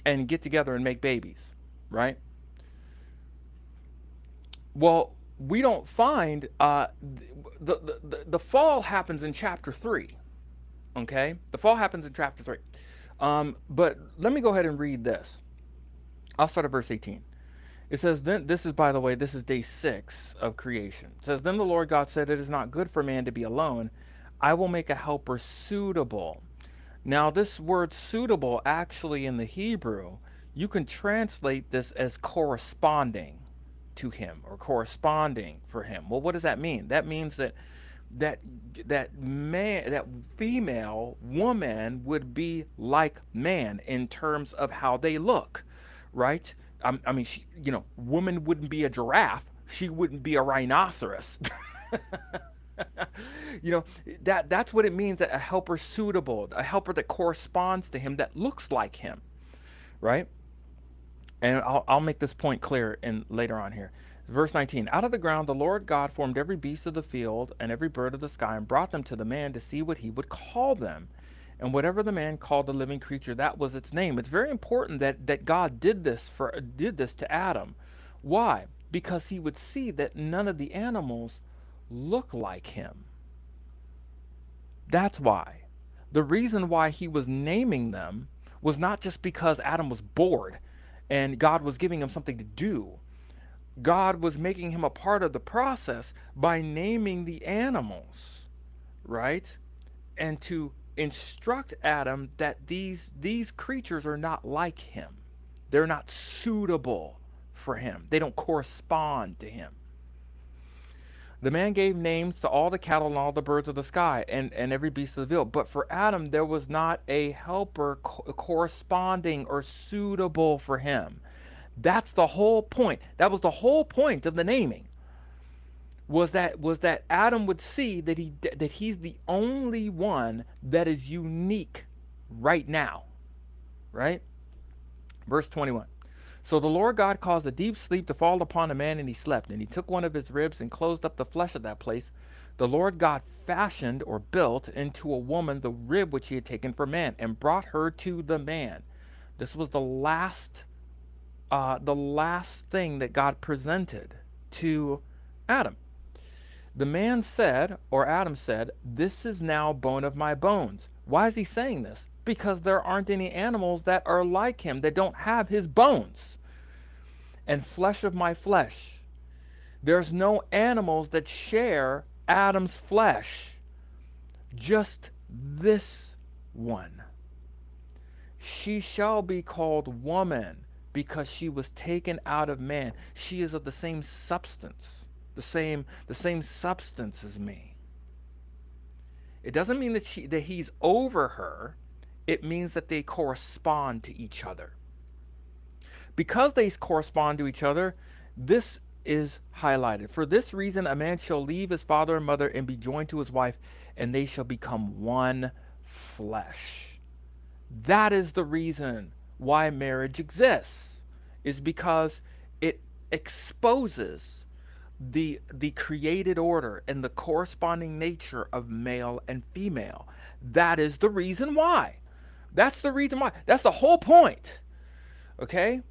[SPEAKER 4] and get together and make babies, right? Well, we don't find the fall happens in chapter 3. Okay, the fall happens in chapter 3. But let me go ahead and read this. I'll start at verse 18. It says, then, this is, by the way, this is day 6 of creation. It says, then the Lord God said, it is not good for man to be alone. I will make a helper suitable. Now, this word suitable, actually in the Hebrew, you can translate this as corresponding to him or corresponding for him. Well, what does that mean? That means that female woman would be like man in terms of how they look, right? I mean, woman wouldn't be a giraffe. She wouldn't be a rhinoceros. That's what it means, that a helper suitable, a helper that corresponds to him, that looks like him, right? And I'll make this point clear later on here. Verse 19, out of the ground the Lord God formed every beast of the field and every bird of the sky and brought them to the man to see what he would call them. And whatever the man called the living creature, that was its name. It's very important that God did this to Adam. Why? Because he would see that none of the animals look like him. That's why. The reason why he was naming them was not just because Adam was bored and God was giving him something to do. God was making him a part of the process by naming the animals, right? And to instruct Adam that these creatures are not like him. They're not suitable for him. They don't correspond to him. The man gave names to all the cattle and all the birds of the sky and every beast of the field. But for Adam, there was not a helper corresponding or suitable for him. That's the whole point. That was the whole point of the naming. Was that Adam would see that he's the only one that is unique right now. Right? Verse 21. So the Lord God caused a deep sleep to fall upon a man, and he slept. And he took one of his ribs and closed up the flesh of that place. The Lord God fashioned or built into a woman the rib which he had taken from man, and brought her to the man. This was the last thing that God presented to Adam. The man said, or Adam said, this is now bone of my bones. Why is he saying this? Because there aren't any animals that are like him, that don't have his bones. And flesh of my flesh. There's no animals that share Adam's flesh. Just this one. She shall be called woman, because she was taken out of man. She is of the same substance. The same substance as me. It doesn't mean that he's over her. It means that they correspond to each other. Because they correspond to each other, this is highlighted. For this reason, a man shall leave his father and mother and be joined to his wife, and they shall become one flesh. That is the reason why marriage exists, is because it exposes the created order and the corresponding nature of male and female. That is the reason why. That's the reason why. That's the whole point. Okay?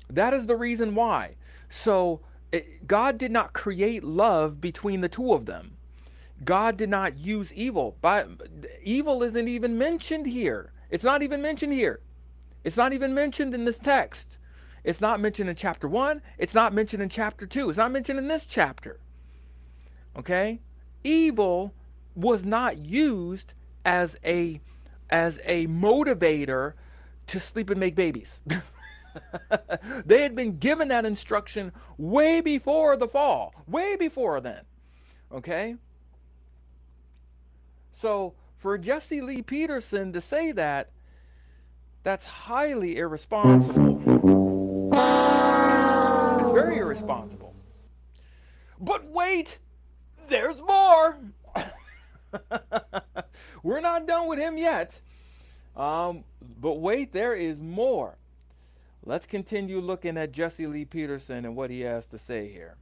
[SPEAKER 4] That is the reason why. So God did not create love between the two of them. God did not use evil. Evil isn't even mentioned here It's not even mentioned here. It's not even mentioned in this text. It's not mentioned in chapter 1. It's not mentioned in chapter 2. It's not mentioned in this chapter. Okay? Evil was not used as a motivator to sleep and make babies. They had been given that instruction way before the fall, way before then. Okay? So for Jessie Lee Peterson to say that, that's highly irresponsible. It's very irresponsible. But wait, there's more. We're not done with him yet. But wait, there is more. Let's continue looking at Jessie Lee Peterson and what he has to say here.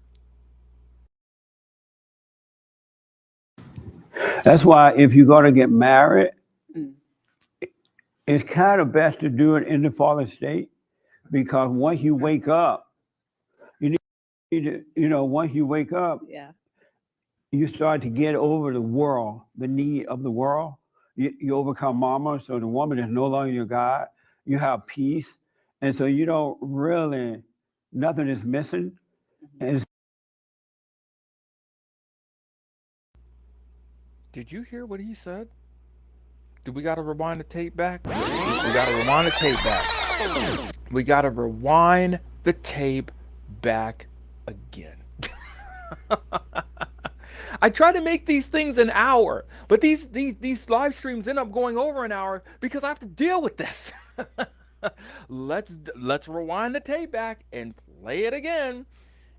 [SPEAKER 7] That's why if you're going to get married, it's kind of best to do it in the fallen state, because once you wake up, you need to, once you wake up, you start to get over the world, the need of the world. You overcome mama, so the woman is no longer your God. You have peace. And so you don't really, nothing is missing. And
[SPEAKER 4] did you hear what he said? Do we got to rewind the tape back? We got to rewind the tape back. We got to rewind the tape back again. I try to make these things an hour, but these live streams end up going over an hour because I have to deal with this. Let's rewind the tape back and play it again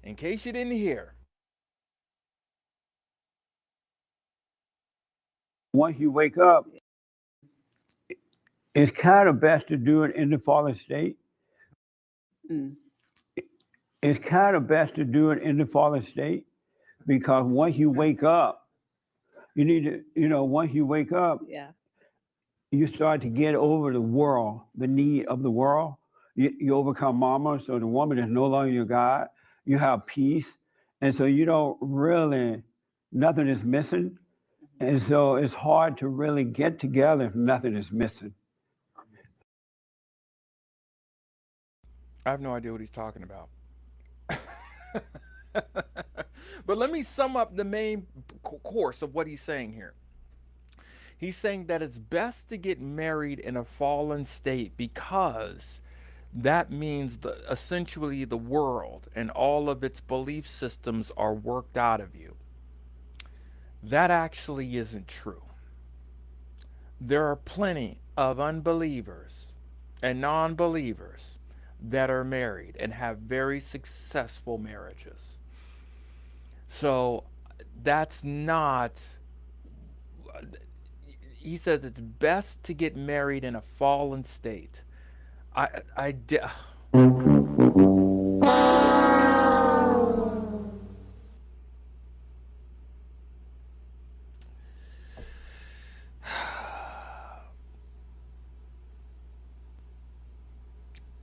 [SPEAKER 4] in case you didn't hear.
[SPEAKER 7] once you wake up, it's kind of best to do it in the fallen state. It's kind of best to do it in the fallen state, because once you wake up, you need to, once you wake up, you start to get over the world, the need of the world. You overcome mama, so the woman is no longer your God. You have peace. And so you don't really, nothing is missing. And so it's hard to really get together if nothing is missing.
[SPEAKER 4] I have no idea what he's talking about. But let me sum up the main course of what he's saying here. He's saying that it's best to get married in a fallen state because that means essentially the world and all of its belief systems are worked out of you. That actually isn't true. There are plenty of unbelievers and non-believers that are married and have very successful marriages. So that's not... He says it's best to get married in a fallen state.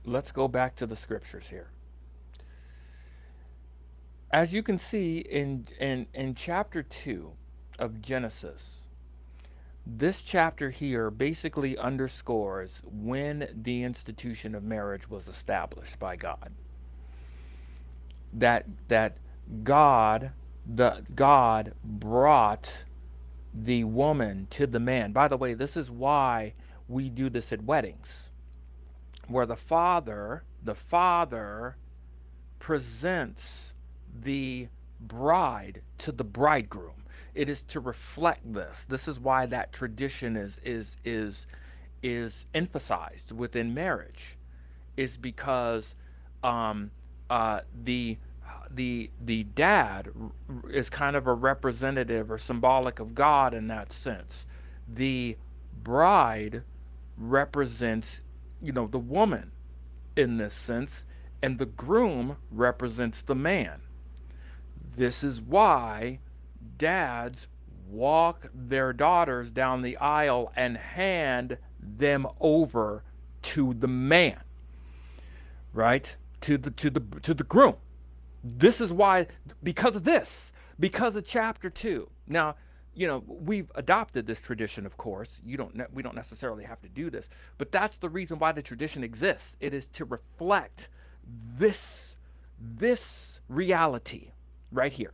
[SPEAKER 4] Let's go back to the scriptures here. As you can see in chapter 2 of Genesis, this chapter here basically underscores when the institution of marriage was established by God. That God brought the woman to the man. By the way, this is why we do this at weddings, where the father presents the bride to the bridegroom. It is to reflect this. This is why that tradition is emphasized within marriage, is because the dad is kind of a representative or symbolic of God in that sense. The bride represents, the woman in this sense, and the groom represents the man. This is why dads walk their daughters down the aisle and hand them over to the man, right? To the groom. This is why, because of chapter 2. Now, we've adopted this tradition, of course. We don't necessarily have to do this, but that's the reason why the tradition exists. It is to reflect this reality right here.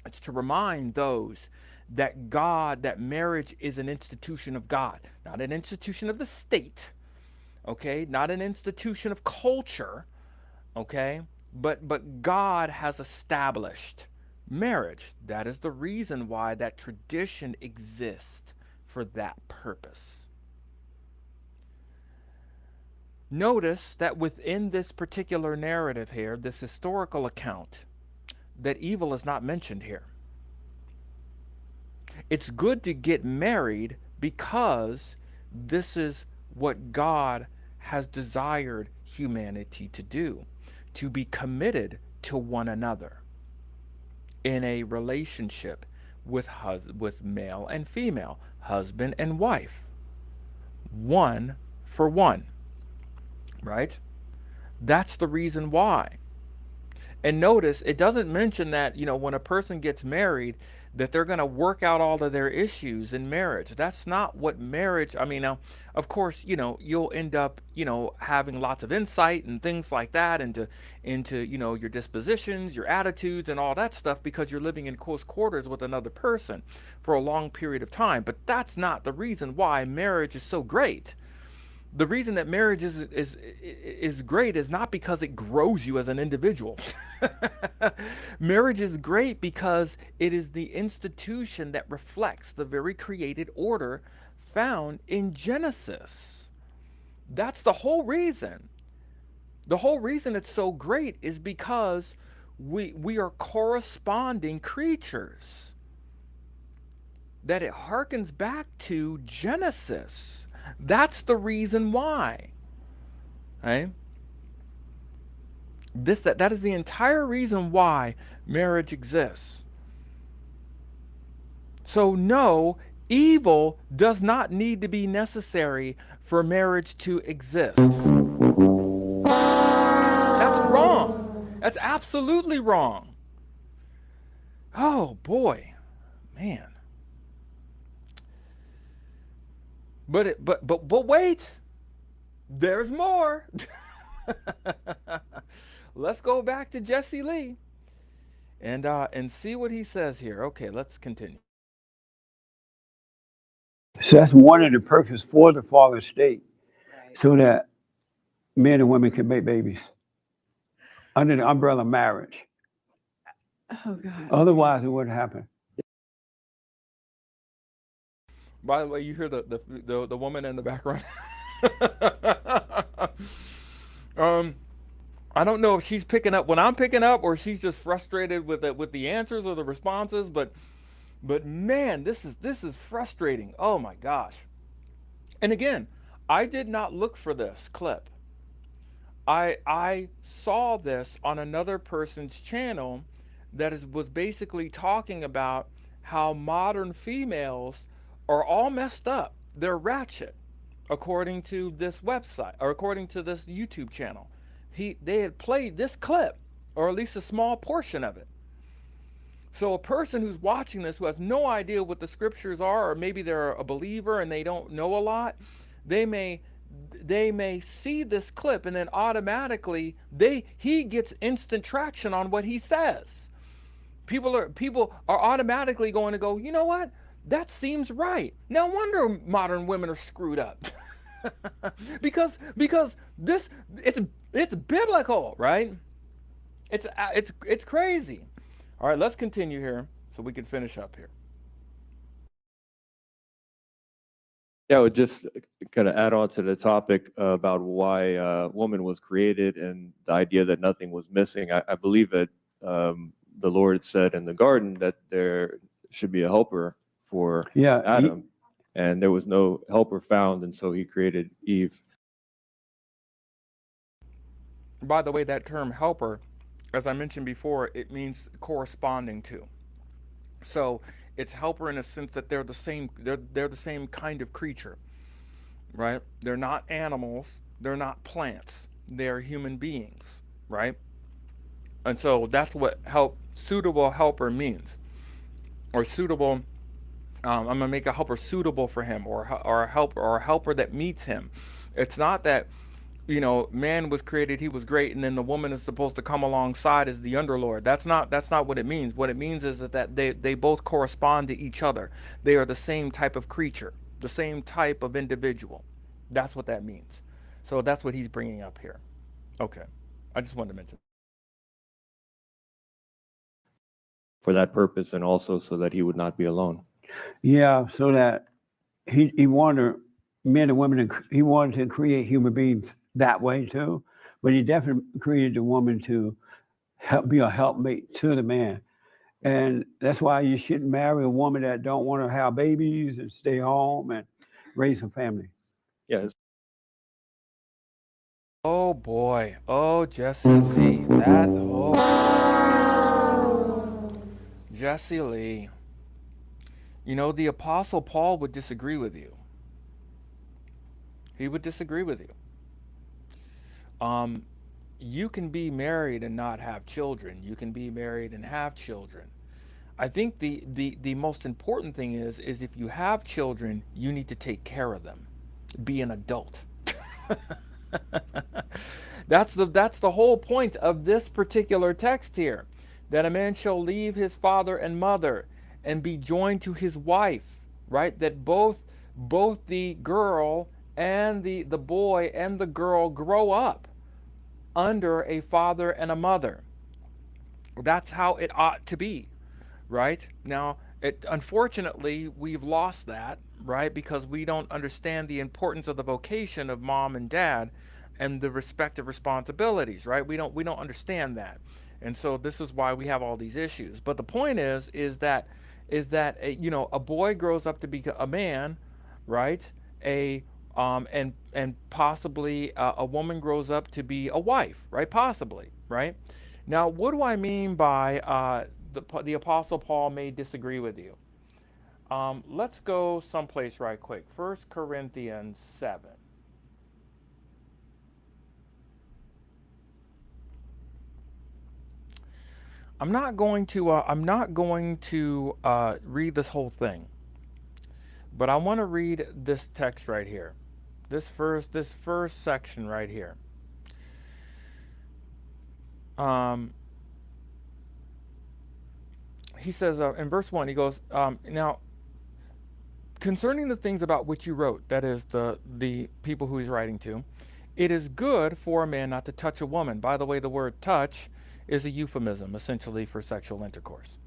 [SPEAKER 4] It's to remind those that marriage is an institution of God, not an institution of the state, okay? Not an institution of culture, okay? But God has established marriage. That is the reason why that tradition exists, for that purpose. Notice that within this particular narrative here, this historical account, that evil is not mentioned here. It's good to get married because this is what God has desired humanity to do, to be committed to one another in a relationship with male and female, husband and wife, one for one, right? That's the reason why. And notice, it doesn't mention that, when a person gets married, that they're going to work out all of their issues in marriage. That's not what marriage, now, of course, you'll end up, having lots of insight and things like that into your dispositions, your attitudes and all that stuff, because you're living in close quarters with another person for a long period of time. But that's not the reason why marriage is so great. The reason that marriage is great is not because it grows you as an individual. Marriage is great because it is the institution that reflects the very created order found in Genesis. That's the whole reason. The whole reason it's so great is because we are corresponding creatures. That it harkens back to Genesis. That's the reason why, right? That is the entire reason why marriage exists. So no, evil does not need to be necessary for marriage to exist. That's wrong. That's absolutely wrong. Oh boy, man. But wait, there's more. Let's go back to Jessie Lee and see what he says here. Okay, let's continue.
[SPEAKER 7] So that's one of the purposes for the fallen state, right, so that men and women can make babies under the umbrella of marriage.
[SPEAKER 6] Oh God.
[SPEAKER 7] Otherwise, it wouldn't happen.
[SPEAKER 4] By the way, you hear the woman in the background. I don't know if she's picking up when I'm picking up, or she's just frustrated with the answers or the responses. But man, this is frustrating. Oh my gosh! And again, I did not look for this clip. I saw this on another person's channel that was basically talking about how modern females are all messed up. They're ratchet, according to this website, or according to this YouTube channel. They had played this clip, or at least a small portion of it. So a person who's watching this, who has no idea what the scriptures are, or maybe they're a believer and they don't know a lot, they may see this clip, and then automatically he gets instant traction on what he says. People are automatically going to go, you know what? That seems right. No wonder modern women are screwed up. because this it's biblical, right? It's crazy. All right, let's continue here so we can finish up here.
[SPEAKER 8] Yeah, I would just kind of add on to the topic about why woman was created and the idea that nothing was missing. I believe that the Lord said in the garden that there should be a helper for Adam, and there was no helper found, and so he created Eve.
[SPEAKER 4] By the way, that term helper, as I mentioned before, it means corresponding to. So it's helper in a sense that they're the same kind of creature, right? They're not animals, they're not plants, they're human beings, right? And so that's what suitable helper means, or suitable I'm gonna make a helper suitable for him, or a helper that meets him. It's not that, man was created, he was great, and then the woman is supposed to come alongside as the underlord. That's not what it means. What it means is that they both correspond to each other. They are the same type of creature, the same type of individual. That's what that means. So that's what he's bringing up here. Okay, I just wanted to mention.
[SPEAKER 8] For that purpose, and also so that he would not be alone.
[SPEAKER 7] Yeah, so that he wanted men and women, he wanted to create human beings that way too, but he definitely created the woman to be a helpmate to the man. And that's why you shouldn't marry a woman that don't want to have babies and stay home and raise a family.
[SPEAKER 8] Yes.
[SPEAKER 4] Oh boy. Oh, Jessie Lee. Jessie Lee. The Apostle Paul would disagree with you. He would disagree with you. You can be married and not have children. You can be married and have children. I think the most important thing is if you have children, you need to take care of them. Be an adult. That's the whole point of this particular text here. That a man shall leave his father and mother and be joined to his wife, right? That both the girl and the boy and the girl grow up under a father and a mother. That's how it ought to be, right? Now, unfortunately, we've lost that, right? Because we don't understand the importance of the vocation of mom and dad and the respective responsibilities, right? We don't understand that. And so this is why we have all these issues. But the point is that a boy grows up to be a man, right? And possibly a woman grows up to be a wife, right? Possibly, right? Now, what do I mean by the Apostle Paul may disagree with you? Let's go someplace right quick. 1 Corinthians 7. I'm not going to read this whole thing, but I want to read this text right here, this first section right here. He says in verse 1, he goes, now, concerning the things about which you wrote, that is the people who he's writing to, it is good for a man not to touch a woman. By the way, the word touch is a euphemism, essentially, for sexual intercourse.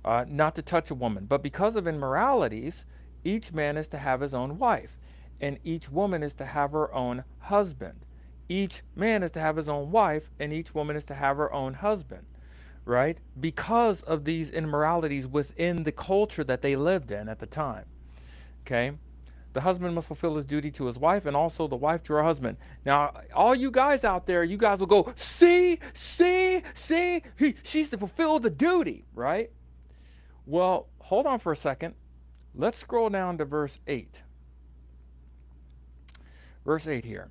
[SPEAKER 4] Not to touch a woman. But because of immoralities, each man is to have his own wife, and each woman is to have her own husband. Each man is to have his own wife, and each woman is to have her own husband, right? Because of these immoralities within the culture that they lived in at the time, okay? The husband must fulfill his duty to his wife, and also the wife to her husband. Now, all you guys out there, you guys will go, see, she's to fulfill the duty, right? Well, hold on for a second. Let's scroll down to verse 8. Verse 8 here.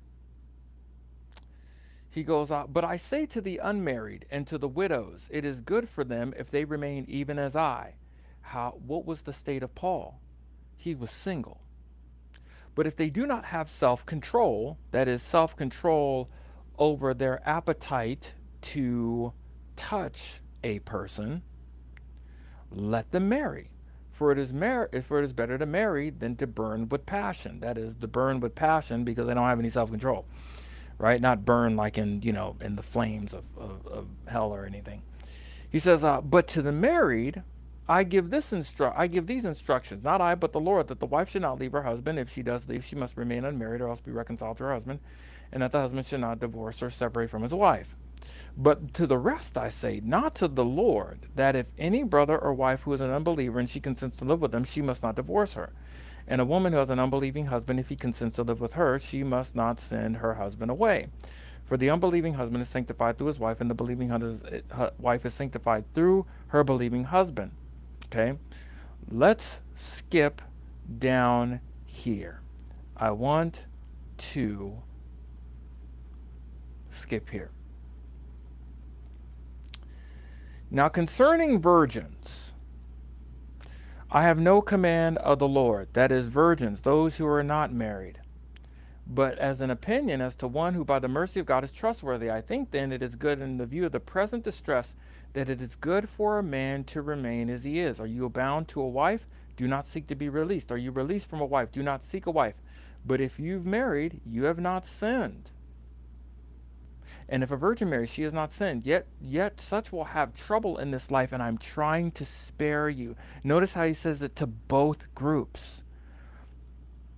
[SPEAKER 4] He goes, but I say to the unmarried and to the widows, it is good for them if they remain even as I. What was the state of Paul? He was single. But if they do not have self-control, that is self-control over their appetite to touch a person, let them marry. For it is better to marry than to burn with passion. That is, to burn with passion because they don't have any self-control, right? Not burn like in the flames of hell or anything. He says, but to the married, I give these instructions, not I, but the Lord, that the wife should not leave her husband. If she does leave, she must remain unmarried or else be reconciled to her husband, and that the husband should not divorce or separate from his wife. But to the rest I say, not to the Lord, that if any brother or wife who is an unbeliever and she consents to live with them, she must not divorce her. And a woman who has an unbelieving husband, if he consents to live with her, she must not send her husband away. For the unbelieving husband is sanctified through his wife, and the believing wife is sanctified through her believing husband. Okay, let's skip down here. I want to skip here. Now, concerning virgins, I have no command of the Lord, that is, virgins, those who are not married, but as an opinion as to one who by the mercy of God is trustworthy. I think then it is good in the view of the present distress that it is good for a man to remain as he is. Are you bound to a wife? Do not seek to be released. Are you released from a wife? Do not seek a wife. But if you've married, you have not sinned. And if a virgin marries, she has not sinned. Yet such will have trouble in this life, and I'm trying to spare you. Notice how he says it to both groups.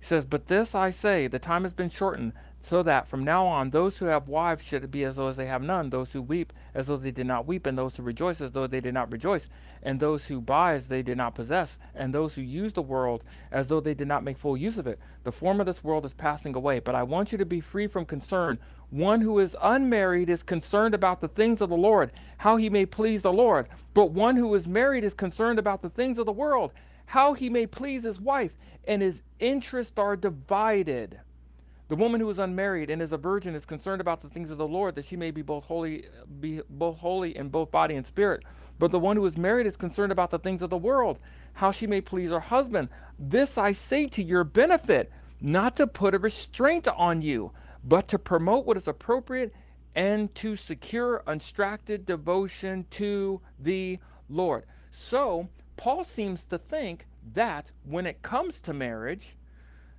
[SPEAKER 4] He says, but this I say, the time has been shortened, so that from now on those who have wives should be as though they have none, those who weep as though they did not weep, and those who rejoice as though they did not rejoice, and those who buy as they did not possess, and those who use the world as though they did not make full use of it. The form of this world is passing away, but I want you to be free from concern. One who is unmarried is concerned about the things of the Lord, how he may please the Lord. But one who is married is concerned about the things of the world, how he may please his wife, and his interests are divided. The woman who is unmarried and is a virgin is concerned about the things of the Lord, that she may be both holy in both body and spirit. But the one who is married is concerned about the things of the world, how she may please her husband. This I say to your benefit, not to put a restraint on you, but to promote what is appropriate and to secure undistracted devotion to the Lord. So Paul seems to think that when it comes to marriage,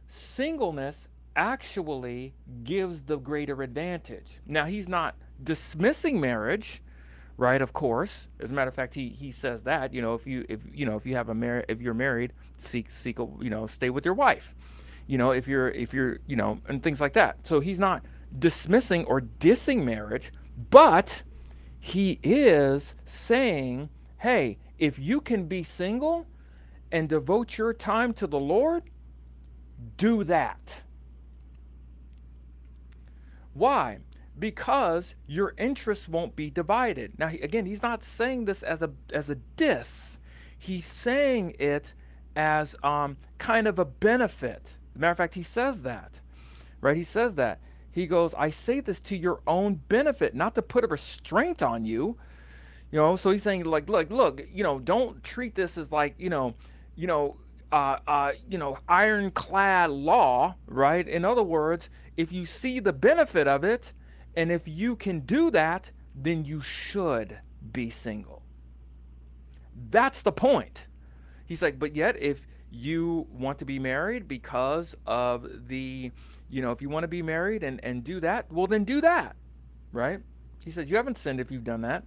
[SPEAKER 4] singleness actually gives the greater advantage. Now, he's not dismissing marriage, right? Of course. As a matter of fact, he says that, if you're married, seek stay with your wife. If you're and things like that. So he's not dismissing or dissing marriage, but he is saying, hey, if you can be single and devote your time to the Lord, do that. Why? Because your interests won't be divided. Now, again, he's not saying this as a diss. He's saying it as kind of a benefit. As a matter of fact, he says that, right? He says that. He goes, I say this to your own benefit, not to put a restraint on you. So he's saying, like, look, don't treat this as like, ironclad law, right? In other words, if you see the benefit of it, and if you can do that, then you should be single. That's the point. He's like, but yet if you want to be married because of the, if you want to be married and do that, well, then do that, right? He says, you haven't sinned if you've done that.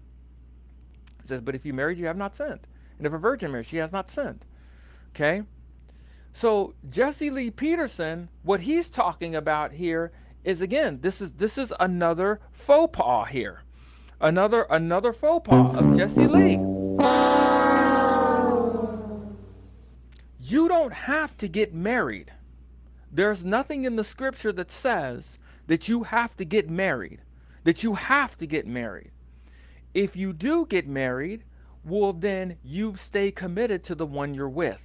[SPEAKER 4] He says, but if you married, you have not sinned. And if a virgin marries, she has not sinned. Okay? So Jessie Lee Peterson, what he's talking about here is, again, this is another faux pas here. Another faux pas of Jessie Lee. You don't have to get married. There's nothing in the scripture that says that you have to get married. If you do get married, well, then you stay committed to the one you're with.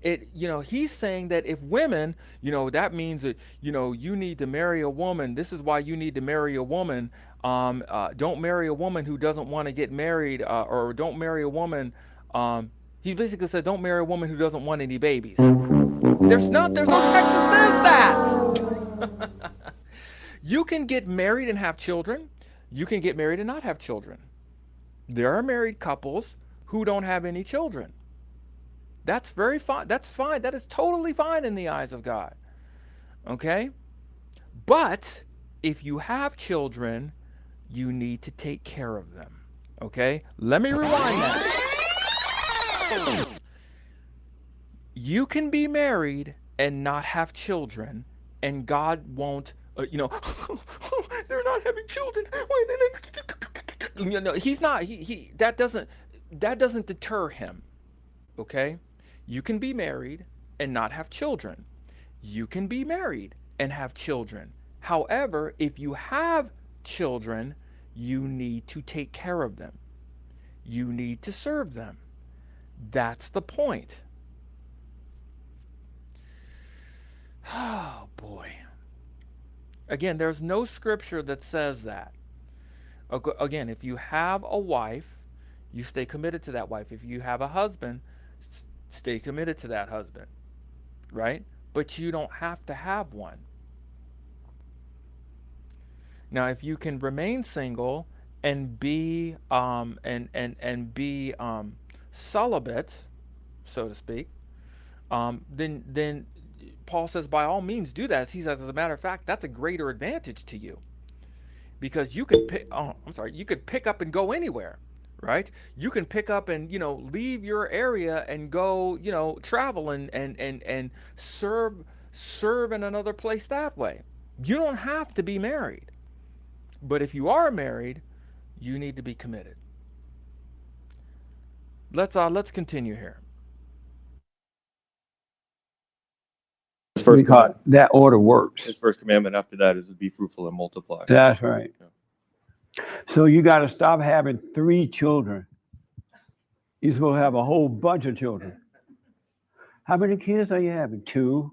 [SPEAKER 4] He's saying that if women, that means that, you need to marry a woman. This is why you need to marry a woman. Don't marry a woman who doesn't want to get married, or don't marry a woman. He basically said, don't marry a woman who doesn't want any babies. There's no text that says that. You can get married and have children. You can get married and not have children. There are married couples who don't have any children. That's very fine. That's fine. That is totally fine in the eyes of God. Okay? But if you have children, you need to take care of them. Okay? Let me rewind that. You can be married and not have children, and God won't, they're not having children. He's not, that doesn't deter him. Okay? You can be married and not have children. You can be married and have children. However, if you have children, you need to take care of them. You need to serve them. That's the point. Oh, boy. Again, there's no scripture that says that. Again, if you have a wife, you stay committed to that wife. If you have a husband, Stay committed to that husband, right? But you don't have to have one. Now, if you can remain single and be celibate, so to speak, then Paul says by all means do that. He says, as a matter of fact, that's a greater advantage to you because you could pick. Oh, I'm sorry, you could pick up and go anywhere, right? You can pick up and leave your area and go travel and serve in another place that way. You don't have to be married. But if you are married, you need to be committed. Let's continue here.
[SPEAKER 8] His first,
[SPEAKER 7] Because that order works.
[SPEAKER 8] his first commandment after that is to be fruitful and multiply.
[SPEAKER 7] That's right.
[SPEAKER 8] Yeah.
[SPEAKER 7] So you got to stop having 3 children. You're supposed to have a whole bunch of children. How many kids are you having? 2.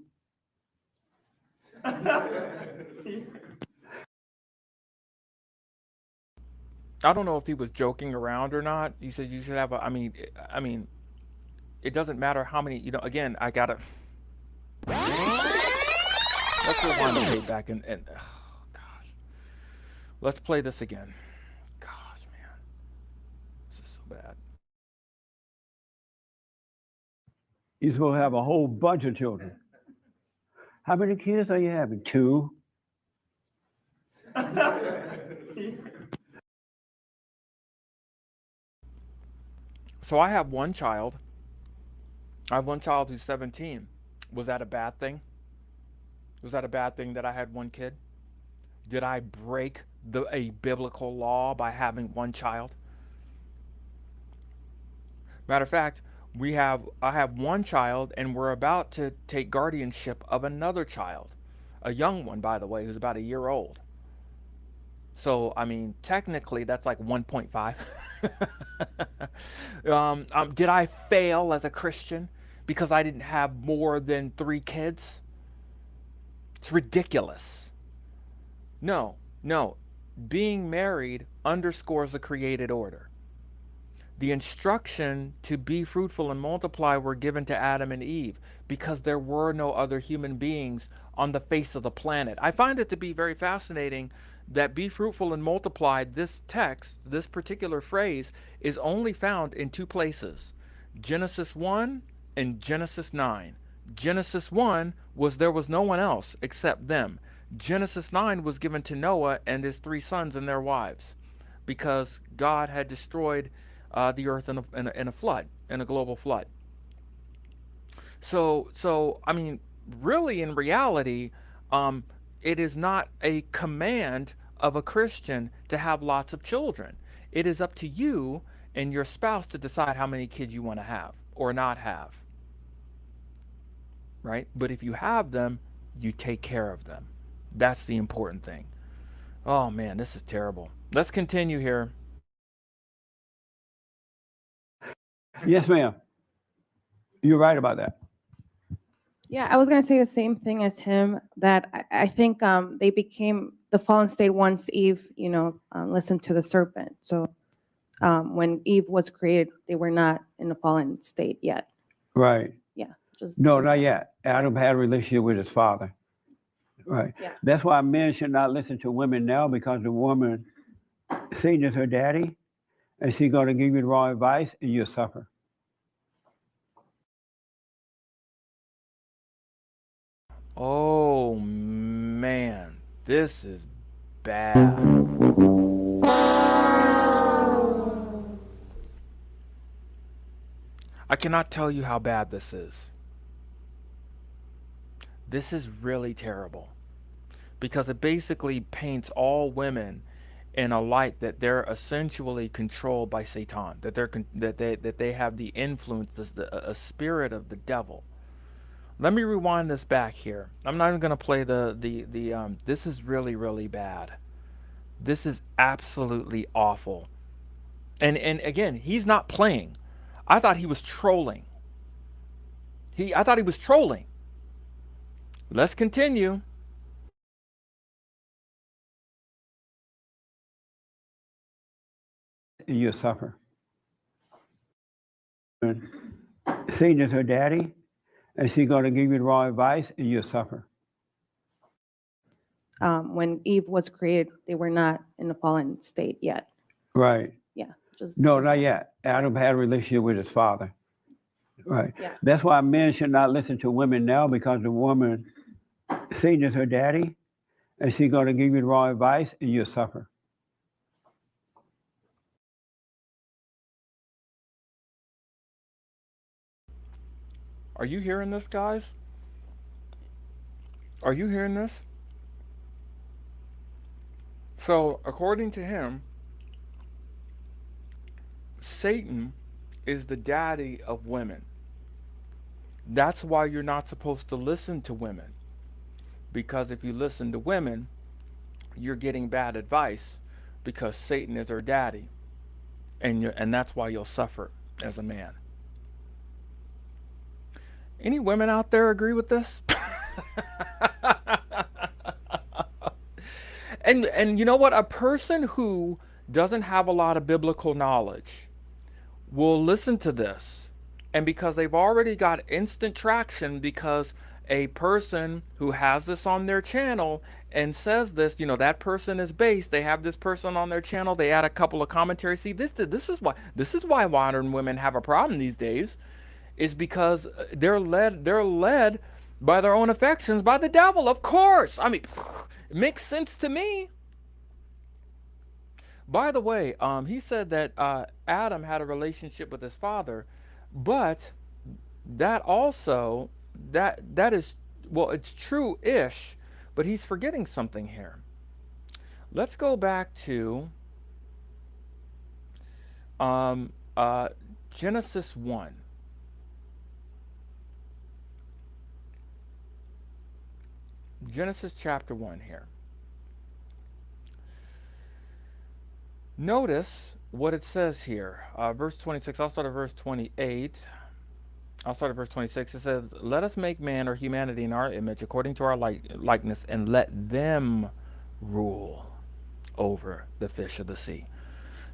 [SPEAKER 4] I don't know if he was joking around or not. He said you should have a. I mean, it doesn't matter how many. Again, I gotta. Let's rewind the tape back and oh gosh, let's play this again. Gosh, man, this is so bad.
[SPEAKER 7] You're supposed to have a whole bunch of children. How many kids are you having? 2.
[SPEAKER 4] So I have one child. I have one child who's 17. Was that a bad thing? Was that a bad thing that I had one kid? Did I break a biblical law by having one child? Matter of fact, I have one child and we're about to take guardianship of another child. A young one, by the way, who's about a year old. So, I mean, technically that's like 1.5. Did I fail as a Christian because I didn't have more than 3 kids? It's ridiculous. No. Being married underscores the created order. The instruction to be fruitful and multiply were given to Adam and Eve because there were no other human beings on the face of the planet. I find it to be very fascinating that be fruitful and multiply, this text, this particular phrase, is only found in 2 places, Genesis 1 and Genesis 9. Genesis 1 was there was no one else except them. Genesis 9 was given to Noah and his 3 sons and their wives because God had destroyed the earth in a flood, in a global flood. So I mean, really, in reality, it is not a command of a Christian to have lots of children. It is up to you and your spouse to decide how many kids you want to have or not have. Right? But if you have them, you take care of them. That's the important thing. Oh man, this is terrible. Let's continue here.
[SPEAKER 7] Yes, ma'am. You're right about that.
[SPEAKER 9] Yeah, I was going to say the same thing as him, that I think they became the fallen state once Eve, listened to the serpent. So when Eve was created, they were not in the fallen state yet.
[SPEAKER 7] Right.
[SPEAKER 9] Yeah.
[SPEAKER 7] No, not yet. Adam had a relationship with his father. Right.
[SPEAKER 9] Yeah.
[SPEAKER 7] That's why men should not listen to women now, because the woman, Satan is her daddy, and she's going to give you the wrong advice and you'll suffer.
[SPEAKER 4] Oh man, this is bad. I cannot tell you how bad this is. This is really terrible because it basically paints all women in a light that they're essentially controlled by Satan, that they have the influence, a spirit of the devil. Let me rewind this back here. I'm not even going to play this is really, really bad. This is absolutely awful. And again, he's not playing. I thought he was trolling. I thought he was trolling. Let's continue.
[SPEAKER 7] And you'll suffer. Satan is her daddy, and she's going to give you the wrong advice, and you'll suffer.
[SPEAKER 9] When Eve was created, they were not in the fallen state yet.
[SPEAKER 7] Right.
[SPEAKER 9] Yeah.
[SPEAKER 7] No, not yet. Adam had a relationship with his father. Right.
[SPEAKER 9] Yeah.
[SPEAKER 7] That's why men should not listen to women now, because the woman, Satan is her daddy, and she's going to give you the wrong advice, and you'll suffer.
[SPEAKER 4] Are you hearing this, guys? Are you hearing this? So, according to him, Satan is the daddy of women. That's why you're not supposed to listen to women. Because if you listen to women, you're getting bad advice, because Satan is her daddy. And that's why you'll suffer as a man. Any women out there agree with this? And you know what? A person who doesn't have a lot of biblical knowledge will listen to this, and because they've already got instant traction, because a person who has this on their channel and says this, that person is based, they have this person on their channel, they add a couple of commentaries. See, this is why modern women have a problem these days, is because they're led by their own affections, by the devil, of course. I mean, it makes sense to me. By the way, he said that Adam had a relationship with his father, but that also, that is, well, it's true-ish, but he's forgetting something here. Let's go back to Genesis 1. Genesis chapter 1 here. Notice what it says here. Verse 26, I'll start at verse 28. I'll start at verse 26. It says, let us make man or humanity in our image according to our likeness, and let them rule over the fish of the sea.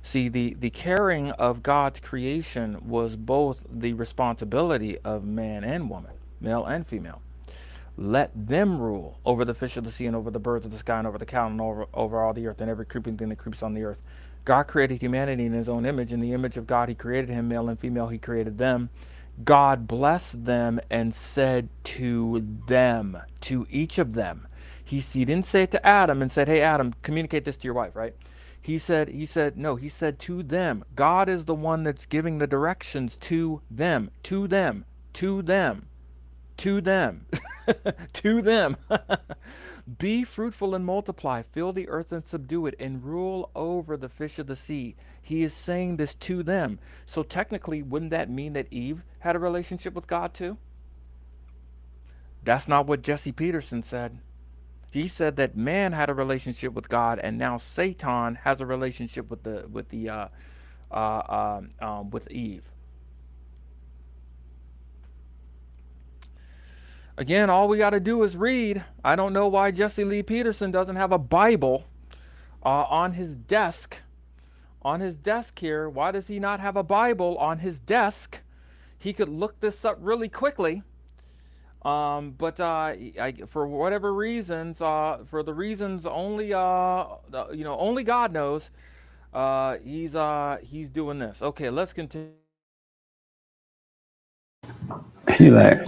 [SPEAKER 4] See, the caring of God's creation was both the responsibility of man and woman, male and female. Let them rule over the fish of the sea, and over the birds of the sky, and over the cattle, and over all the earth, and every creeping thing that creeps on the earth. God created humanity in his own image. In the image of God he created him, male and female he created them. God blessed them and said to them, to each of them. He didn't say it to Adam and said, hey Adam, communicate this to your wife, right? He said to them. God is the one that's giving the directions to them, to them, to them, to them, to them. Be fruitful and multiply, fill the earth and subdue it, and rule over the fish of the sea. He is saying this to them. So technically, wouldn't that mean that Eve had a relationship with God too? That's not what Jessie Peterson said. He said that man had a relationship with God, and now Satan has a relationship with Eve. Again, all we got to do is read. I don't know why Jessie Lee Peterson doesn't have a Bible on his desk. On his desk here, why does he not have a Bible on his desk? He could look this up really quickly. But for whatever reasons, for the reasons only only God knows, he's doing this. Okay, let's continue.
[SPEAKER 7] You like,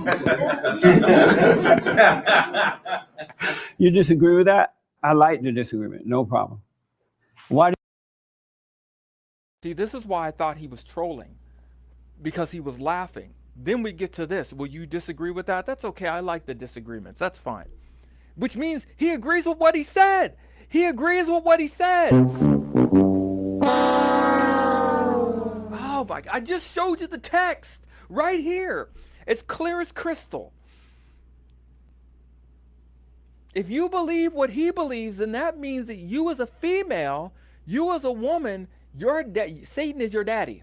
[SPEAKER 7] you disagree with that? I like the disagreement. No problem. Why?
[SPEAKER 4] See, this is why I thought he was trolling, because he was laughing. Then we get to this. Will you disagree with that? That's okay. I like the disagreements. That's fine. Which means he agrees with what he said. He agrees with what he said. Oh my God. I just showed you the text right here. It's clear as crystal. If you believe what he believes, then that means that you as a female, you as a woman, Satan is your daddy.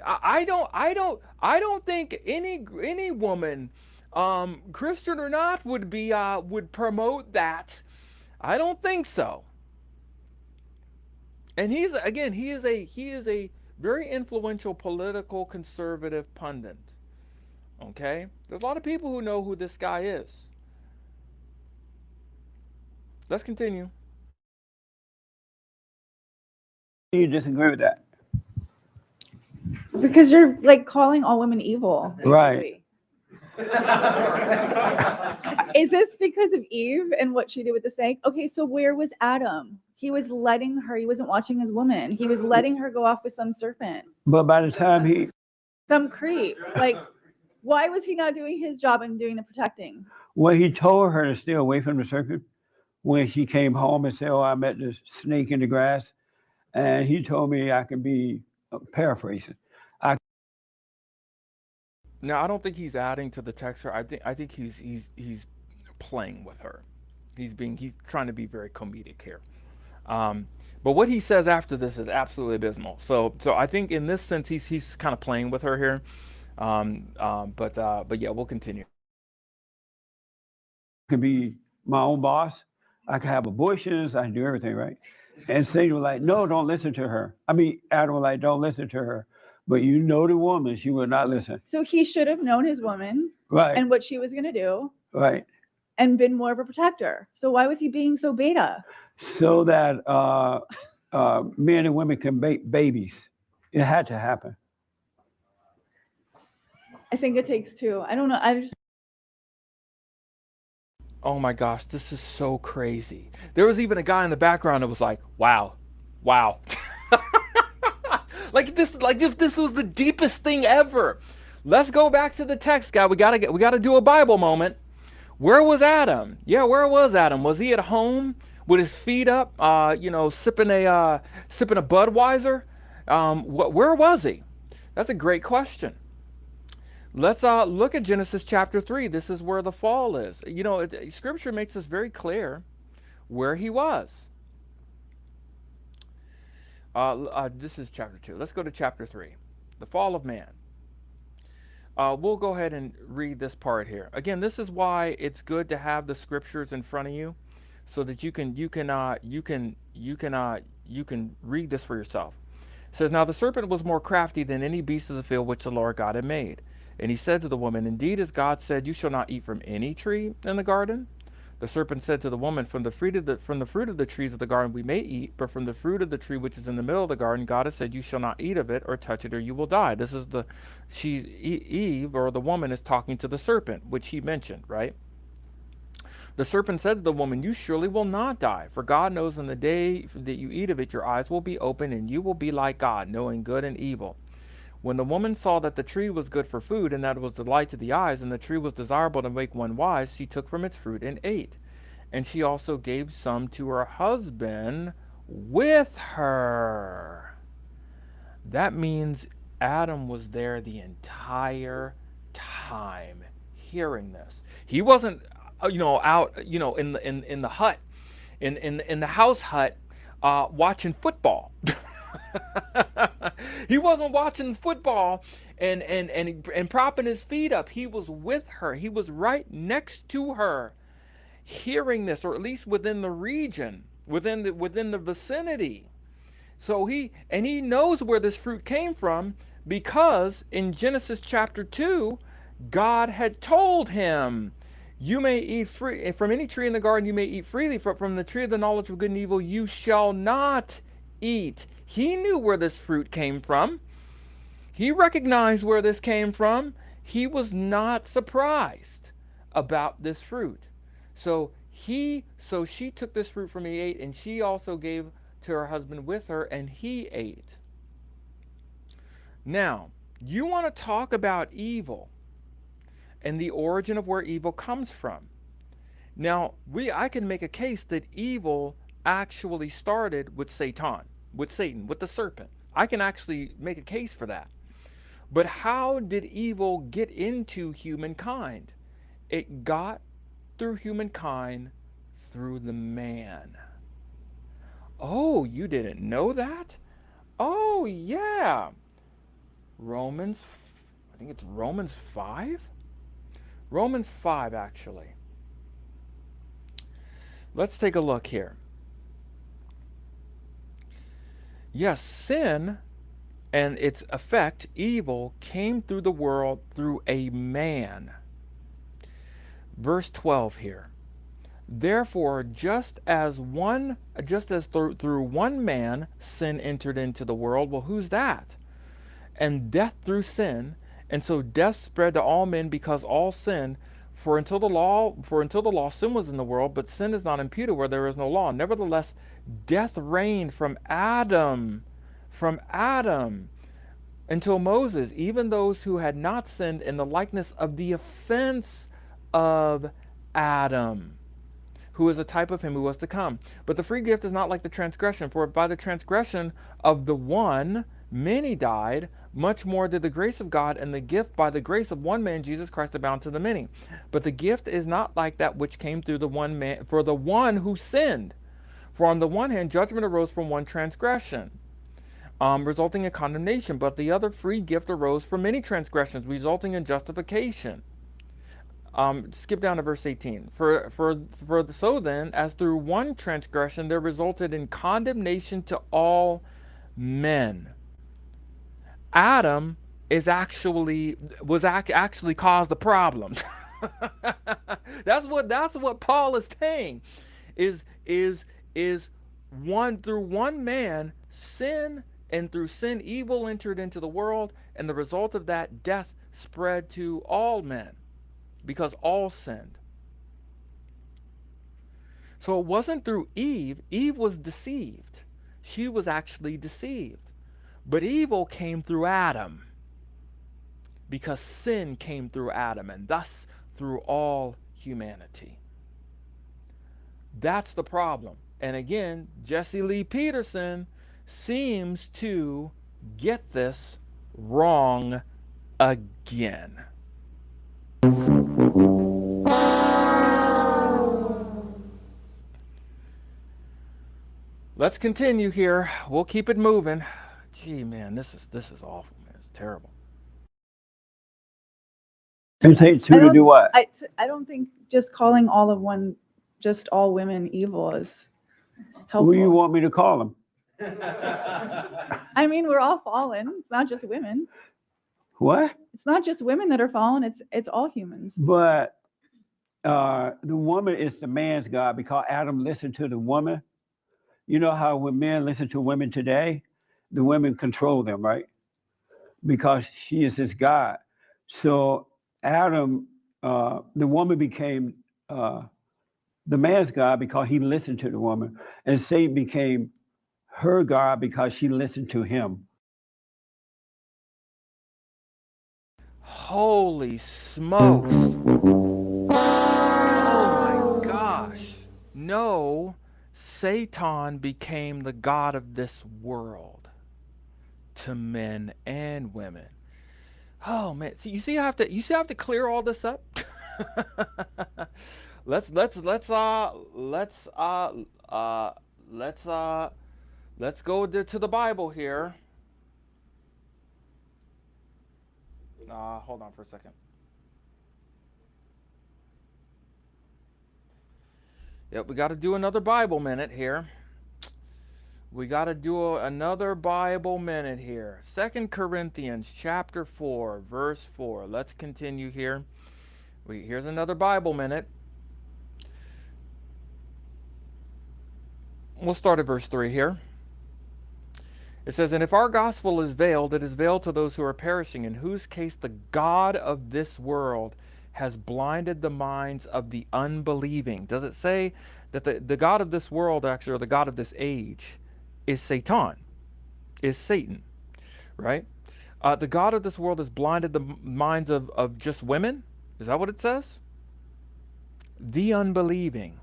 [SPEAKER 4] I don't think any woman, Christian or not, would promote that. I don't think so. And he is a very influential political conservative pundit. Okay? There's a lot of people who know who this guy is. Let's continue.
[SPEAKER 7] You disagree with that?
[SPEAKER 10] Because you're like calling all women evil.
[SPEAKER 7] Right.
[SPEAKER 10] Is this because of Eve and what she did with the snake? Okay, so where was Adam? He was letting her, he wasn't watching his woman. He was letting her go off with some serpent.
[SPEAKER 7] But by the time
[SPEAKER 10] some creep. Like, why was he not doing his job and doing the protecting?
[SPEAKER 7] well, he told her to stay away from the serpent when she came home and said, oh, I met the snake in the grass. And he told me I could be paraphrasing.
[SPEAKER 4] Now, I don't think he's adding to the text here. I think he's playing with her. He's trying to be very comedic here. But what he says after this is absolutely abysmal. So I think in this sense he's kind of playing with her here. But yeah, we'll continue.
[SPEAKER 7] I could be my own boss. I could have abortions. I can do everything, right? And Satan was like, no, don't listen to her. I mean, Adam was like, don't listen to her. But you know the woman, she will not listen.
[SPEAKER 10] So he should have known his woman,
[SPEAKER 7] right,
[SPEAKER 10] and what she was going to do,
[SPEAKER 7] right,
[SPEAKER 10] and been more of a protector. So why was he being so beta?
[SPEAKER 7] So that men and women can make babies. It had to happen.
[SPEAKER 10] I think it takes two. I don't know.
[SPEAKER 4] Oh my gosh, this is so crazy. There was even a guy in the background that was like, wow. like if this was the deepest thing ever. Let's go back to the text, guy. We gotta do a Bible moment. Where was Adam? Yeah, where was Adam? Was he at home with his feet up, sipping a Budweiser? Where was he? That's a great question. Let's look at Genesis chapter 3. This is where the fall is. Scripture makes this very clear where he was. This is chapter 2. Let's go to chapter 3. The fall of man. We'll go ahead and read this part here. Again, this is why it's good to have the scriptures in front of you, so that you can read this for yourself. It says, now the serpent was more crafty than any beast of the field which the Lord God had made. And he said to the woman, indeed, as God said, you shall not eat from any tree in the garden. The serpent said to the woman, from the fruit of the trees of the garden we may eat, but from the fruit of the tree which is in the middle of the garden, God has said, you shall not eat of it or touch it, or you will die. This is Eve, or the woman, is talking to the serpent, which he mentioned, right? The serpent said to the woman, you surely will not die, for God knows on the day that you eat of it, your eyes will be open, and you will be like God, knowing good and evil. When the woman saw that the tree was good for food, and that it was delight to the eyes, and the tree was desirable to make one wise, she took from its fruit and ate. And she also gave some to her husband with her. That means Adam was there the entire time hearing this. He wasn't, out, in the hut, in the house hut, watching football. He wasn't watching football and propping his feet up. He was with her. He was right next to her, hearing this, or at least within the region, within the vicinity. So he knows where this fruit came from, because in Genesis chapter 2, God had told him, you may eat free from any tree in the garden, you may eat freely, from the tree of the knowledge of good and evil you shall not eat. He knew where this fruit came from. He recognized where this came from. He was not surprised about this fruit. So she took this fruit from he ate, and she also gave to her husband with her, and he ate. Now, you want to talk about evil and the origin of where evil comes from. Now, I can make a case that evil actually started with Satan, with the serpent. I can actually make a case for that. But how did evil get into humankind? It got through humankind through the man. Oh, you didn't know that? Oh, yeah. I think it's Romans 5? Romans 5, actually. Let's take a look here. Yes, sin and its effect, evil, came through the world through a man. Verse 12 here. Therefore, just as through one man sin entered into the world, well, who's that? And death through sin, and so death spread to all men because all sinned. For until the law, sin was in the world, but sin is not imputed where there is no law. Nevertheless, death reigned from Adam until Moses, even those who had not sinned in the likeness of the offense of Adam, who is a type of him who was to come. But the free gift is not like the transgression, for by the transgression of the one, many died, much more did the grace of God and the gift by the grace of one man, Jesus Christ, abound to the many. But the gift is not like that which came through the one man, for the one who sinned. For on the one hand, judgment arose from one transgression, resulting in condemnation, but the other free gift arose from many transgressions, resulting in justification. Skip down to verse 18. For so then, as through one transgression there resulted in condemnation to all men. Adam actually caused the problem. That's what Paul is saying. Is through one man sin, and through sin evil entered into the world, and the result of that, death spread to all men because all sinned. So it wasn't through Eve. Eve was deceived. She was actually deceived. But evil came through Adam because sin came through Adam, and thus through all humanity. That's the problem. And again, Jessie Lee Peterson seems to get this wrong again. Let's continue here. We'll keep it moving. Gee, man, this is awful, man. It's terrible.
[SPEAKER 7] It takes two to do what?
[SPEAKER 10] I don't think just calling all of one, just all women evil is helpful.
[SPEAKER 7] Who do you want me to call them?
[SPEAKER 10] I mean, we're all fallen. It's not just women.
[SPEAKER 7] What?
[SPEAKER 10] It's not just women that are fallen. It's all humans.
[SPEAKER 7] But the woman is the man's God because Adam listened to the woman. You know how when men listen to women today, the women control them, right? Because she is his God. So Adam, the woman became the man's God because he listened to the woman. And Satan became her God because she listened to him.
[SPEAKER 4] Holy smokes. Oh my gosh. No, Satan became the god of this world to men and women. Oh man, so you see I have to clear all this up. let's go to the Bible here. Hold on for a second. Yep, we got to do another Bible minute here. Another Bible minute here. 2 Corinthians chapter 4, verse 4. Let's continue here. Here's another Bible minute. We'll start at verse 3 here. It says, and if our gospel is veiled, it is veiled to those who are perishing, in whose case the God of this world has blinded the minds of the unbelieving. Does it say that the God of this world, actually, or the God of this age, is Satan, is Satan, right? The God of this world has blinded the minds of just women? Is that what it says? The unbelieving.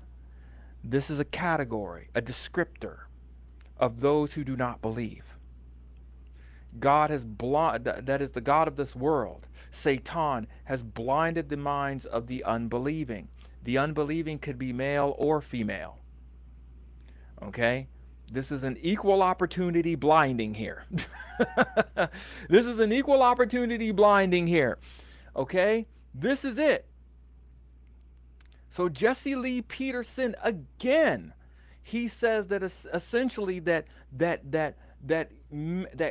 [SPEAKER 4] This is a category, a descriptor of those who do not believe. God has that is the God of this world. Satan has blinded the minds of the unbelieving. The unbelieving could be male or female. Okay? This is an equal opportunity blinding here. This is an equal opportunity blinding here. Okay? This is it. So Jessie Lee Peterson, again, he says that essentially that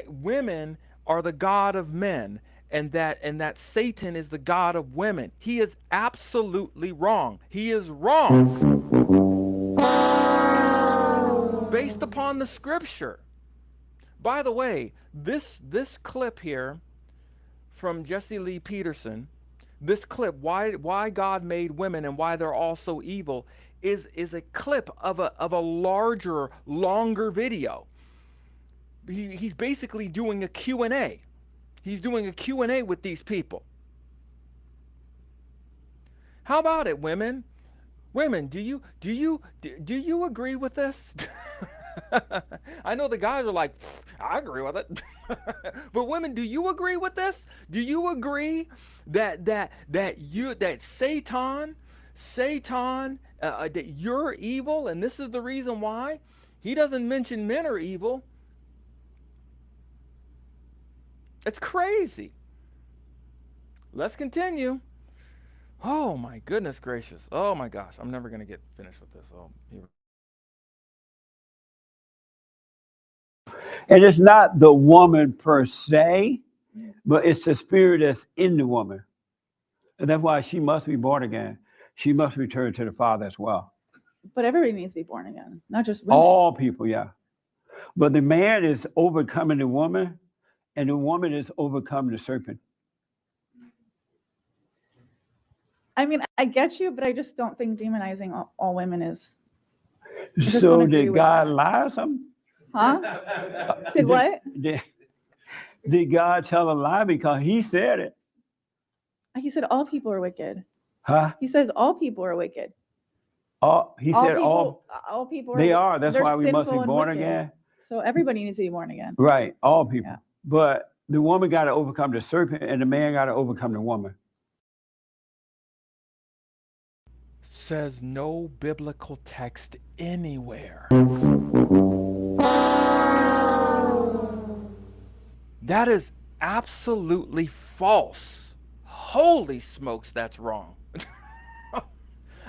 [SPEAKER 4] women are the god of men, and that Satan is the god of women. He is absolutely wrong. He is wrong based upon the scripture. By the way, this clip here from Jessie Lee Peterson, this clip, why God made women and why they're all so evil, is a clip of a larger, longer video. He's basically doing a Q&A. He's doing a Q&A with these people. How about it, women? Women, do you agree with this? I know the guys are like, I agree with it. But women, do you agree with this? Do you agree that Satan, that you're evil, and this is the reason why? He doesn't mention men are evil. It's crazy. Let's continue. Oh my goodness gracious. Oh my gosh. I'm never going to get finished with this. Oh, here.
[SPEAKER 7] And it's not the woman per se, but it's the spirit that's in the woman. And that's why she must be born again. She must return to the Father as well.
[SPEAKER 10] But everybody needs to be born again, not just women.
[SPEAKER 7] All people, yeah. But the man is overcoming the woman, and the woman is overcoming the serpent.
[SPEAKER 10] I mean, I get you, but I just don't think demonizing all women is.
[SPEAKER 7] So did God lie or something?
[SPEAKER 10] Huh? Did what?
[SPEAKER 7] Did God tell a lie because he said it?
[SPEAKER 10] He said all people are wicked.
[SPEAKER 7] Huh?
[SPEAKER 10] He says all people are wicked.
[SPEAKER 7] He said all
[SPEAKER 10] people are.
[SPEAKER 7] They are. That's why we must be
[SPEAKER 10] sinful
[SPEAKER 7] born
[SPEAKER 10] and wicked.
[SPEAKER 7] again.
[SPEAKER 10] So everybody needs to be born again.
[SPEAKER 7] Right, all people.
[SPEAKER 10] Yeah.
[SPEAKER 7] But the woman got to overcome the serpent, and the man got to overcome the woman.
[SPEAKER 4] Says no biblical text anywhere. That is absolutely false. Holy smokes, that's wrong.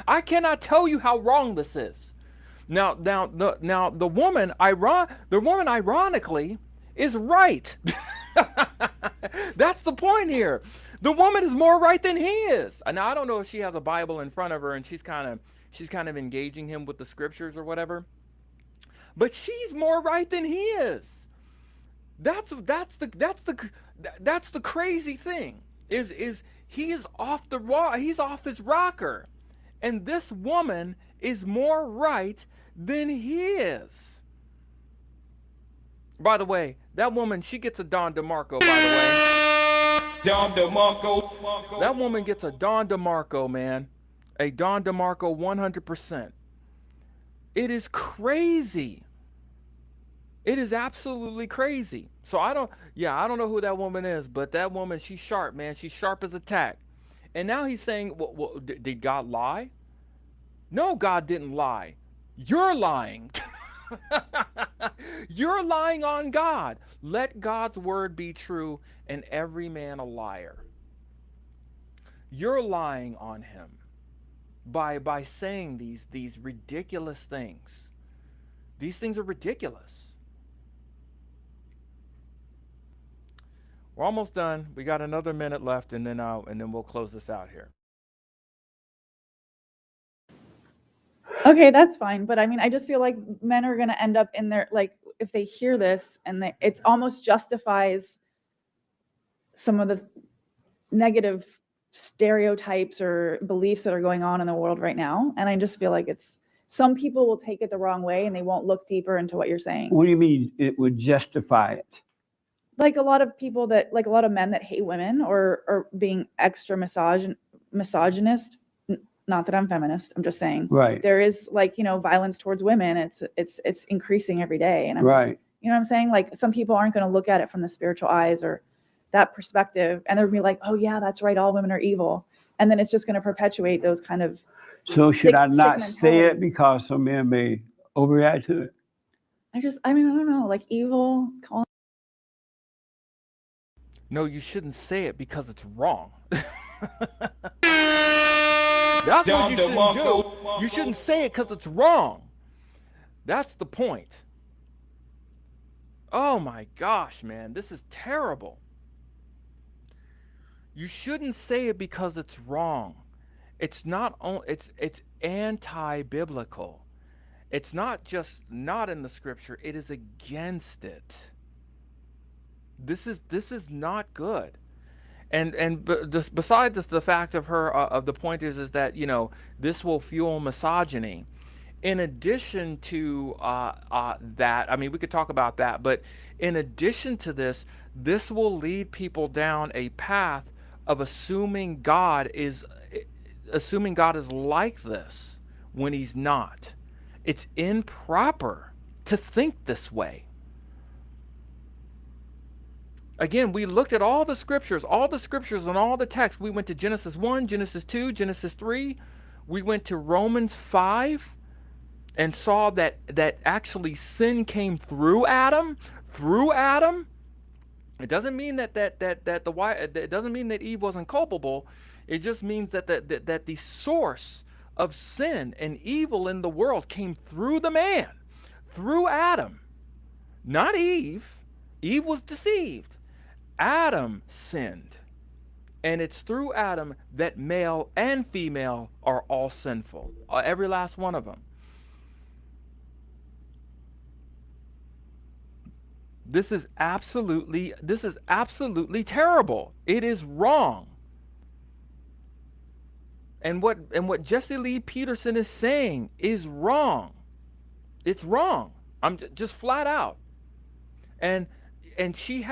[SPEAKER 4] I cannot tell you how wrong this is. Now the woman ironically is right. That's the point here. The woman is more right than he is. And now I don't know if she has a Bible in front of her and she's kind of engaging him with the scriptures or whatever. But she's more right than he is. That's the crazy thing. Is he is off he's off his rocker. And this woman is more right than he is. By the way, that woman, she gets a Don DeMarco, by the way. Don DeMarco. That woman gets a Don DeMarco, man. A Don DeMarco 100%. It is crazy. It is absolutely crazy. So I don't know who that woman is, but that woman, she's sharp, man. She's sharp as a tack. And now he's saying, well, did God lie? No, God didn't lie. You're lying. You're lying on God. Let God's word be true and every man a liar. You're lying on him by saying these ridiculous things. These things are ridiculous. We're almost done. We got another minute left, and then we'll close this out here.
[SPEAKER 10] Okay, that's fine. But I mean, I just feel like men are going to end up in their, like, if they hear this and it almost justifies some of the negative stereotypes or beliefs that are going on in the world right now. And I just feel like some people will take it the wrong way and they won't look deeper into what you're saying.
[SPEAKER 7] What do you mean it would justify it?
[SPEAKER 10] Like a lot of people that, like a lot of men that hate women or being extra misogynist. Not that I'm feminist. I'm just saying.
[SPEAKER 7] Right.
[SPEAKER 10] There is violence towards women. It's increasing every day. And I'm
[SPEAKER 7] right.
[SPEAKER 10] Just, you know what I'm saying? Like some people aren't going to look at it from the spiritual eyes or that perspective. And they'll be like, oh yeah, that's right. All women are evil. And then it's just going to perpetuate those kind of.
[SPEAKER 7] So should I not say it because some men may overreact to it?
[SPEAKER 10] I don't know, like evil.
[SPEAKER 4] No, you shouldn't say it because it's wrong. That's what you shouldn't do. You shouldn't say it because it's wrong. That's the point. Oh my gosh, man, this is terrible. You shouldn't say it because it's wrong. It's not it's anti-biblical. It's not just not in the scripture, it is against it. This is not good. Besides the fact of her of the point is that, you know, this will fuel misogyny. In addition to that, I mean, we could talk about that, but in addition to this, this will lead people down a path of assuming God is like this when he's not. It's improper to think this way. Again, we looked at all the scriptures and all the texts. We went to Genesis 1, Genesis 2, Genesis 3. We went to Romans 5 and saw that actually sin came through Adam. It doesn't mean that it doesn't mean that Eve wasn't culpable. It just means that the source of sin and evil in the world came through the man, through Adam, not Eve. Eve was deceived. Adam sinned. And it's through Adam that male and female are all sinful. Every last one of them. This is absolutely terrible. It is wrong. And what Jessie Lee Peterson is saying is wrong. It's wrong. I'm just flat out. And she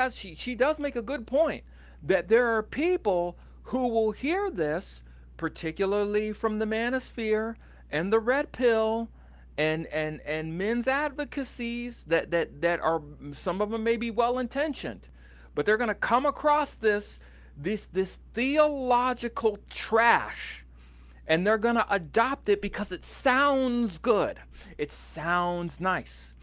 [SPEAKER 4] does make a good point that there are people who will hear this, particularly from the manosphere and the red pill and men's advocacies that are, some of them may be well intentioned, but they're going to come across this theological trash. And they're going to adopt it because it sounds good. It sounds nice,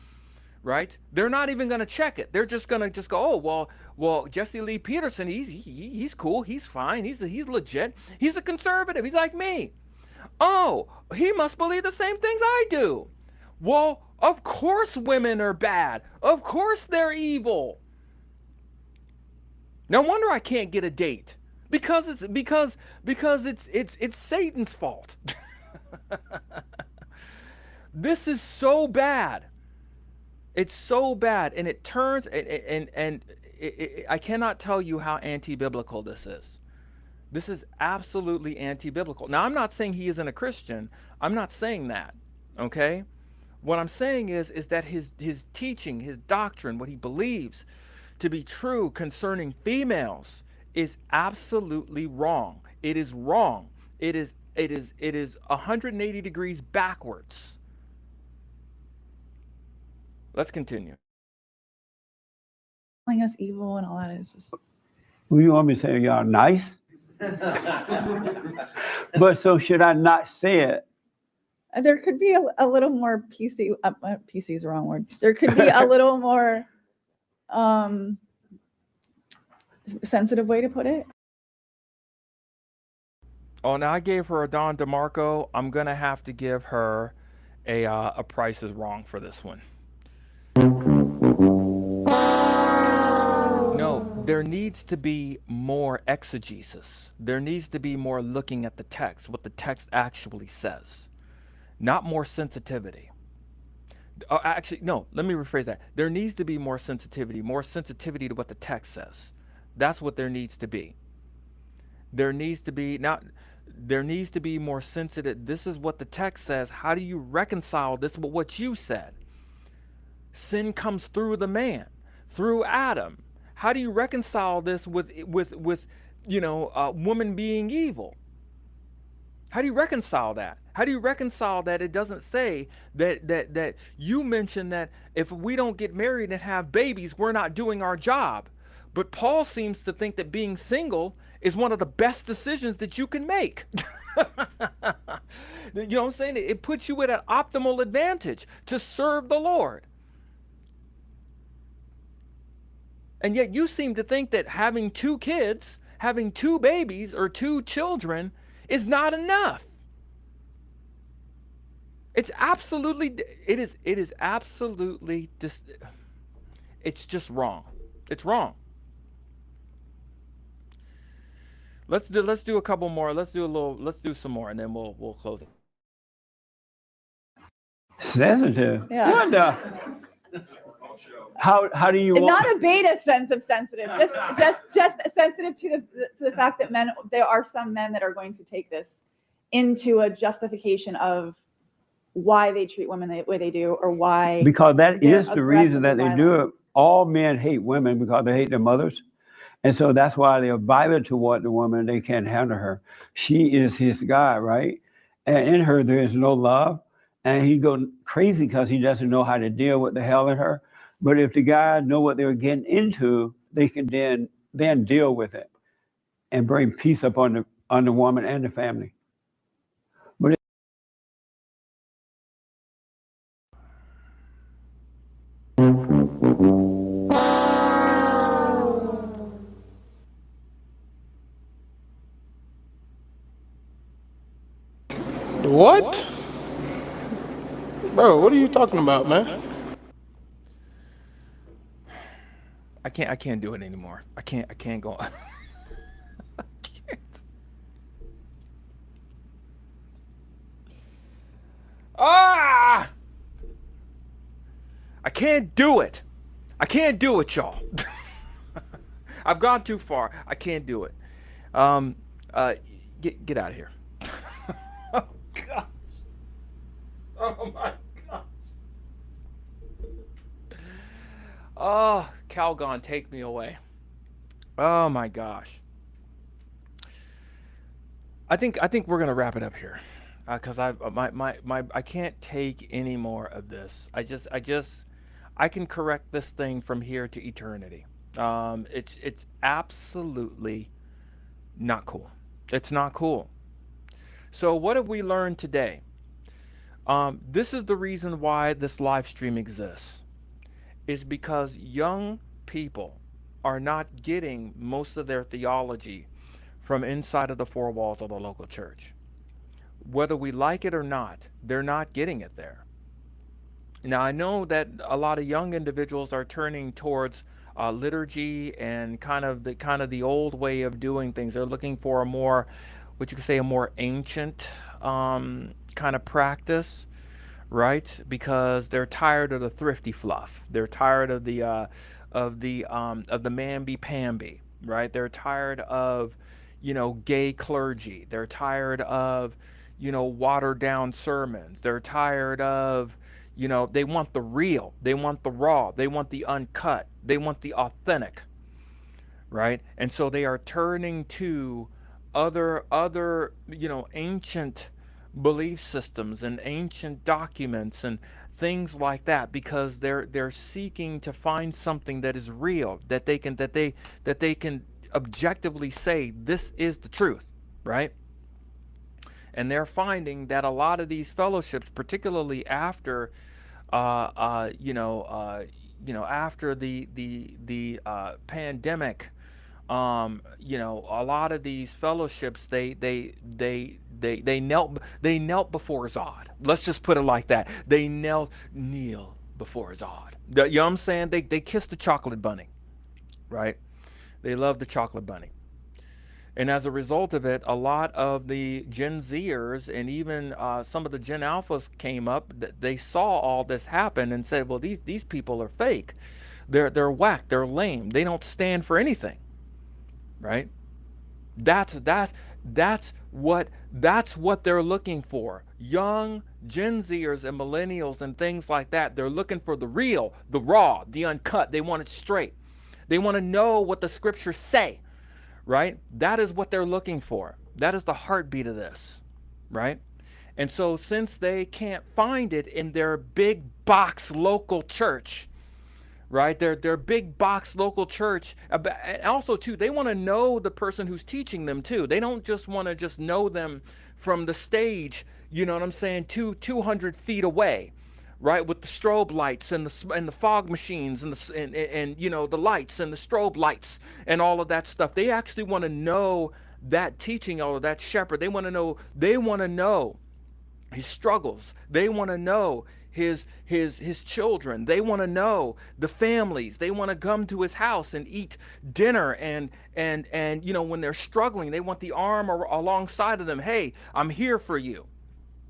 [SPEAKER 4] right? They're not even going to check it. They're just going to go, oh, well, Jessie Lee Peterson, he's cool. He's fine. He's legit. He's a conservative. He's like me. Oh, he must believe the same things I do. Well, of course women are bad. Of course they're evil. No wonder I can't get a date. Because it's Satan's fault. This is so bad. It's so bad, and it turns I cannot tell you how anti-biblical this is. This is absolutely anti-biblical. Now, I'm not saying he isn't a Christian. I'm not saying that. Okay? What I'm saying is that his teaching, his doctrine, what he believes to be true concerning females is absolutely wrong. It is wrong. It is 180 degrees backwards. Let's continue.
[SPEAKER 10] Calling us evil and all that is just.
[SPEAKER 7] Well, you want me to say y'all nice? But so should I not say it?
[SPEAKER 10] There could be a little more PC. PC is the wrong word. There could be a little more sensitive way to put it.
[SPEAKER 4] Oh, now I gave her a Don DeMarco. I'm gonna have to give her a Price is Wrong for this one. No, there needs to be more exegesis. There needs to be more looking at the text, what the text actually says, not more sensitivity. Actually, no, let me rephrase that. There needs to be more sensitivity to what the text says. That's what there needs to be. There needs to be more sensitive. This is what the text says. How do you reconcile this with what you said? Sin comes through the man, through Adam. How do you reconcile this with woman being evil? How do you reconcile that? How do you reconcile that it doesn't say that you mentioned that if we don't get married and have babies, we're not doing our job? But Paul seems to think that being single is one of the best decisions that you can make. You know what I'm saying? It puts you at an optimal advantage to serve the Lord. And yet you seem to think that having 2 kids, having 2 babies or 2 children is not enough. It is absolutely it's just wrong. It's wrong. Let's do a couple more. Let's do some more, and then we'll close it.
[SPEAKER 7] Sensitive.
[SPEAKER 10] Yeah.
[SPEAKER 7] What the? How do you
[SPEAKER 10] It's
[SPEAKER 7] want?
[SPEAKER 10] not a beta sense of sensitive, just sensitive to the fact that there are some men that are going to take this into a justification of why they treat women the way they do, or why.
[SPEAKER 7] Because that
[SPEAKER 10] they're
[SPEAKER 7] is the reason that they
[SPEAKER 10] aggressively
[SPEAKER 7] do it. All men hate women because they hate their mothers. And so that's why they're violent toward the woman. They can't handle her. She is his guy, right? And in her, there is no love. And he goes crazy because he doesn't know how to deal with the hell in her. But if the guy know what they're getting into, they can then deal with it and bring peace upon the woman and the family. But
[SPEAKER 11] What? Bro, what are you talking about, man?
[SPEAKER 4] I can't do it anymore. I can't go on. I can't. Ah! I can't do it. I can't do it, y'all. I've gone too far. I can't do it. Get out of here. Oh God. Oh my God. Oh, Calgon, take me away. Oh my gosh. I think we're gonna wrap it up here, because I can't take any more of this. I can correct this thing from here to eternity. It's absolutely not cool. It's not cool. So what have we learned today? This is the reason why this live stream exists. Is because young people are not getting most of their theology from inside of the four walls of the local church. Whether we like it or not, they're not getting it there. Now, I know that a lot of young individuals are turning towards liturgy and kind of the old way of doing things. They're looking for a more, what you could say, a more ancient kind of practice. Right, because they're tired of the thrifty fluff. They're tired of the mamby-pamby. Right, they're tired of, gay clergy. They're tired of, watered down sermons. They're tired of, they want the real. They want the raw. They want the uncut. They want the authentic. Right, and so they are turning to other ancient belief systems and ancient documents and things like that, because they're seeking to find something that is real, that they can objectively say this is the truth, right? And they're finding that a lot of these fellowships, particularly after after the pandemic, a lot of these fellowships, they knelt before Zod. Let's just put it like that. They kneel before Zod. You know what I'm saying? They kissed the chocolate bunny, right? They love the chocolate bunny. And as a result of it, a lot of the Gen Zers and even some of the Gen Alphas came up. They saw all this happen and said, well, these people are fake. They're whack. They're lame. They don't stand for anything. Right? That's what they're looking for. Young Gen Zers and millennials and things like that. They're looking for the real, the raw, the uncut. They want it straight. They want to know what the scriptures say. Right? That is what they're looking for. That is the heartbeat of this. Right? And so since they can't find it in their big box local church, right? Their big box local church. And also, too, they want to know the person who's teaching them, too. They don't just want to just know them from the stage, you know what I'm saying, 200 feet away, right? With the strobe lights and the fog machines and the lights and the strobe lights and all of that stuff. They actually want to know that teaching, all of that shepherd. They want to know his struggles. They want to know his children. They want to know the families. They want to come to his house and eat dinner, and you know, when they're struggling, they want the arm alongside of them. Hey, I'm here for you.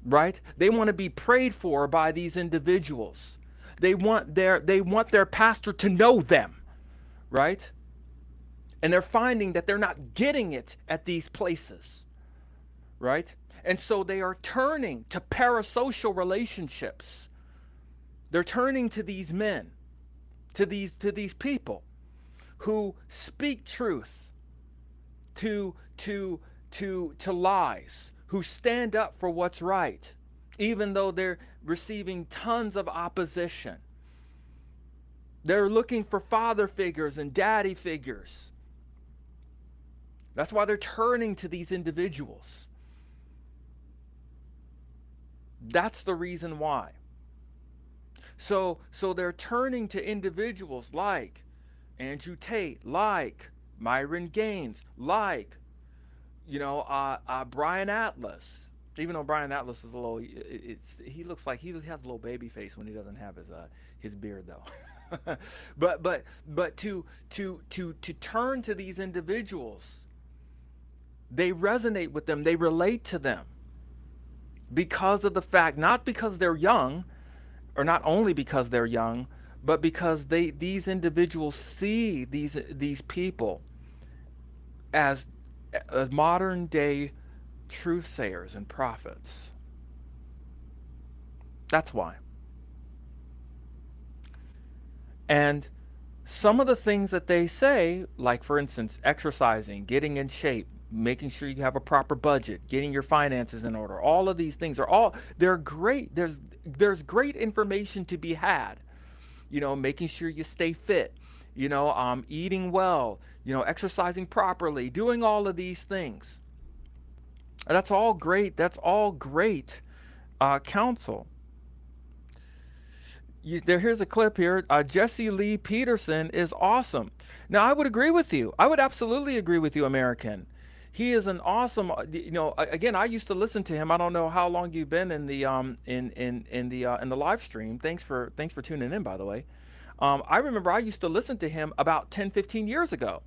[SPEAKER 4] Right? They want to be prayed for by these individuals. They want their pastor to know them, right? And they're finding that they're not getting it at these places, right? And so they are turning to parasocial relationships. They're turning to these men, to these people who speak truth to lies, who stand up for what's right, even though they're receiving tons of opposition. They're looking for father figures and daddy figures. That's why they're turning to these individuals. That's the reason why. So they're turning to individuals like Andrew Tate, like Myron Gaines, like, you know, Brian Atlas. Even though Brian Atlas is a little, he looks like he has a little baby face when he doesn't have his beard though. but to turn to these individuals, they resonate with them, they relate to them because of the fact, not because they're young, or not only because they're young, but because these individuals see these people as modern day truthsayers and prophets. That's why. And some of the things that they say, like for instance, exercising, getting in shape, making sure you have a proper budget, getting your finances in order, all of these things they're great. There's great information to be had. You know, making sure you stay fit, you know, eating well, you know, exercising properly, doing all of these things. That's all great. That's all great counsel. Here's a clip here. Jessie Lee Peterson is awesome. Now, I would agree with you. I would absolutely agree with you, American. He is an awesome. You know, again, I used to listen to him. I don't know how long you've been in the live stream. Thanks for tuning in, by the way. I remember I used to listen to him about 10-15 years ago,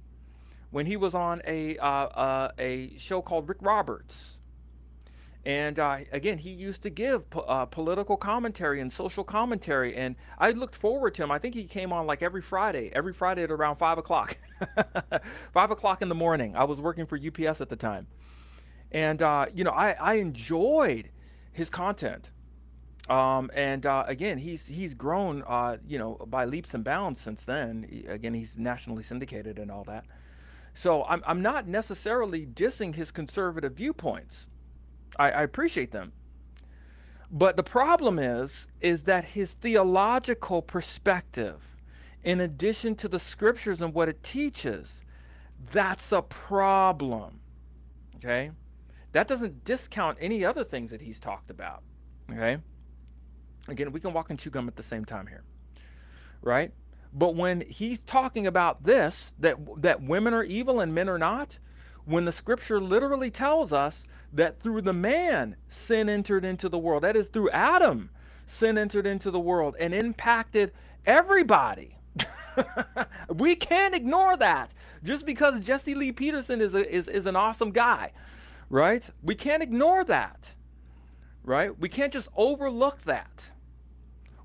[SPEAKER 4] when he was on a show called Rick Roberts. And again, he used to give political commentary and social commentary, and I looked forward to him. I think he came on like every Friday at around 5 o'clock, 5 o'clock in the morning. I was working for UPS at the time. And, you know, I enjoyed his content. Again, he's grown, you know, by leaps and bounds since then. Again, he's nationally syndicated and all that. So I'm not necessarily dissing his conservative viewpoints. I appreciate them. But the problem is that his theological perspective, in addition to the scriptures and what it teaches, that's a problem. Okay? That doesn't discount any other things that he's talked about. Okay? Again, we can walk and chew gum at the same time here. Right? But when he's talking about this, that women are evil and men are not, when the scripture literally tells us that through the man sin entered into the world, that is through Adam, sin entered into the world and impacted everybody. We can't ignore that just because Jessie Lee Peterson is an awesome guy, right? We can't ignore that, right? We can't just overlook that.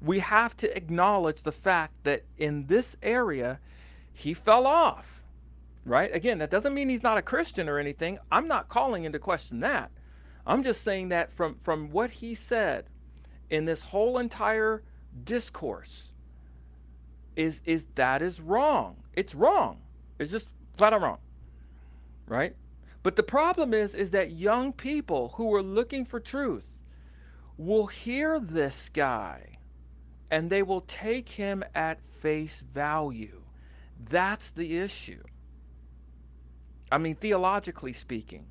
[SPEAKER 4] We have to acknowledge the fact that in this area, he fell off. Right? Again, that doesn't mean he's not a Christian or anything. I'm not calling into question that. I'm just saying that from what he said in this whole entire discourse is wrong. It's wrong. It's just flat out wrong. Right? But the problem is that young people who are looking for truth will hear this guy and they will take him at face value. That's the issue. I mean, theologically speaking.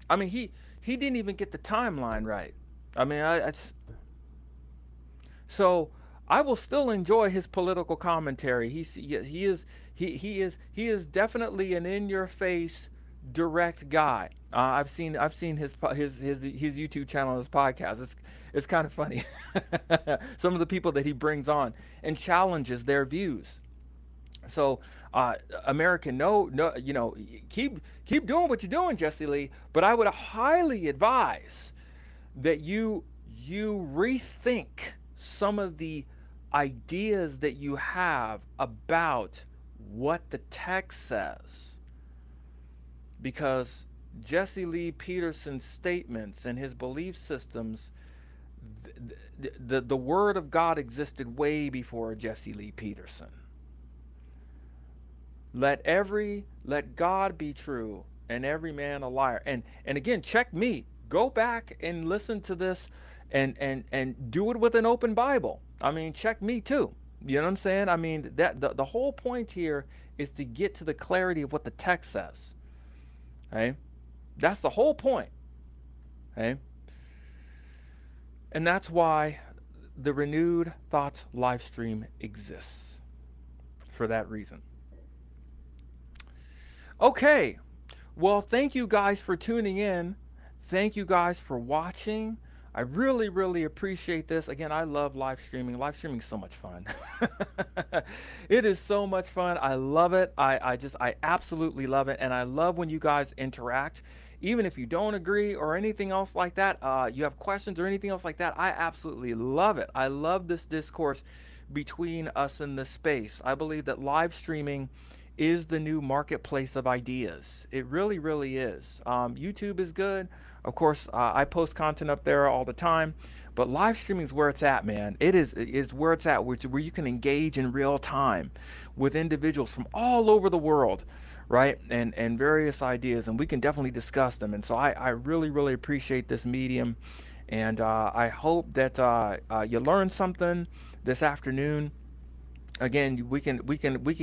[SPEAKER 4] I mean, he didn't even get the timeline right. I mean, so I will still enjoy his political commentary. He is definitely an in-your-face direct guy. I've seen his YouTube channel, his podcast. It's kind of funny. Some of the people that he brings on and challenges their views. So, American, no, keep doing what you're doing, Jessie Lee. But I would highly advise that you rethink some of the ideas that you have about what the text says, because Jessie Lee Peterson's statements and his belief systems, the Word of God existed way before Jessie Lee Peterson. Let God be true and every man a liar. And again, check me. Go back and listen to this and do it with an open Bible. I mean, check me too. You know what I'm saying? I mean, that the whole point here is to get to the clarity of what the text says. Okay? That's the whole point. Okay? And that's why the Renewed Thoughts live stream exists. For that reason. Okay. Well, thank you guys for tuning in. Thank you guys for watching. I really, really appreciate this. Again, I love live streaming. Live streaming is so much fun. It is so much fun. I love it. I absolutely love it. And I love when you guys interact. Even if you don't agree or anything else like that, you have questions or anything else like that, I absolutely love it. I love this discourse between us in this space. I believe that live streaming is the new marketplace of ideas. It really, really is. YouTube is good. Of course, I post content up there all the time, but live streaming is where it's at, man. It is where it's at, where you can engage in real time with individuals from all over the world, right? And various ideas, and we can definitely discuss them. And so I really, really appreciate this medium, and I hope that you learned something this afternoon. Again, we can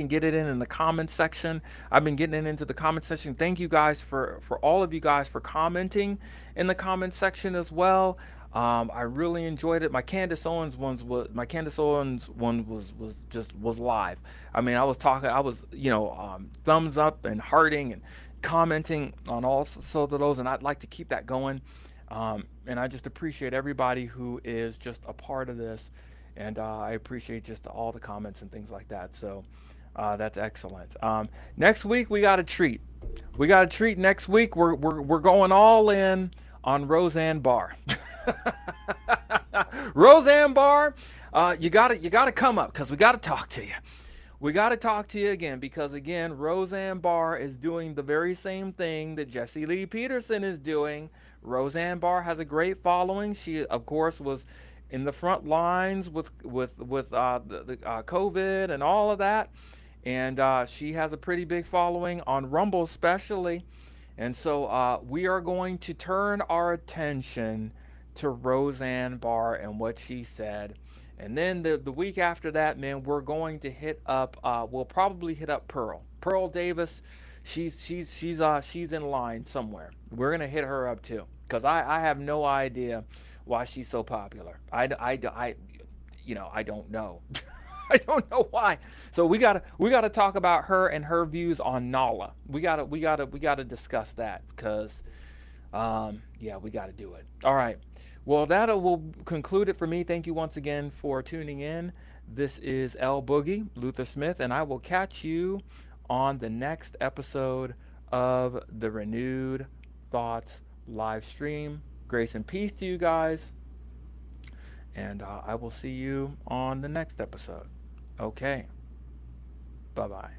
[SPEAKER 4] get it in the comment section. I've been getting it into the comment section. Thank you guys for all of you guys for commenting in the comment section as well. I really enjoyed it. My Candace Owens one was live. I mean, I was thumbs up and hearting and commenting on all sorts of those, and I'd like to keep that going. And I just appreciate everybody who is just a part of this. And I appreciate just all the comments and things like that. So that's excellent. Next week we got a treat. We got a treat next week. We're going all in on Roseanne Barr. Roseanne Barr, you gotta come up because we gotta talk to you. We gotta talk to you again because again, Roseanne Barr is doing the very same thing that Jessie Lee Peterson is doing. Roseanne Barr has a great following. She, of course, was in the front lines with COVID and all of that, and she has a pretty big following on Rumble especially, and so we are going to turn our attention to Roseanne Barr and what she said, and then the week after that, man, we're going to hit up. We'll probably hit up Pearl Davis. She's in line somewhere. We're gonna hit her up too, because I have no idea why she's so popular. I don't know. I don't know why. So we gotta talk about her and her views on Nala. We gotta discuss that because we gotta do it. All right. Well, that will conclude it for me. Thank you once again for tuning in. This is L Boogie, Luther Smith, and I will catch you on the next episode of the Renewed Thoughts live stream. Grace and peace to you guys, and I will see you on the next episode. Okay, bye-bye.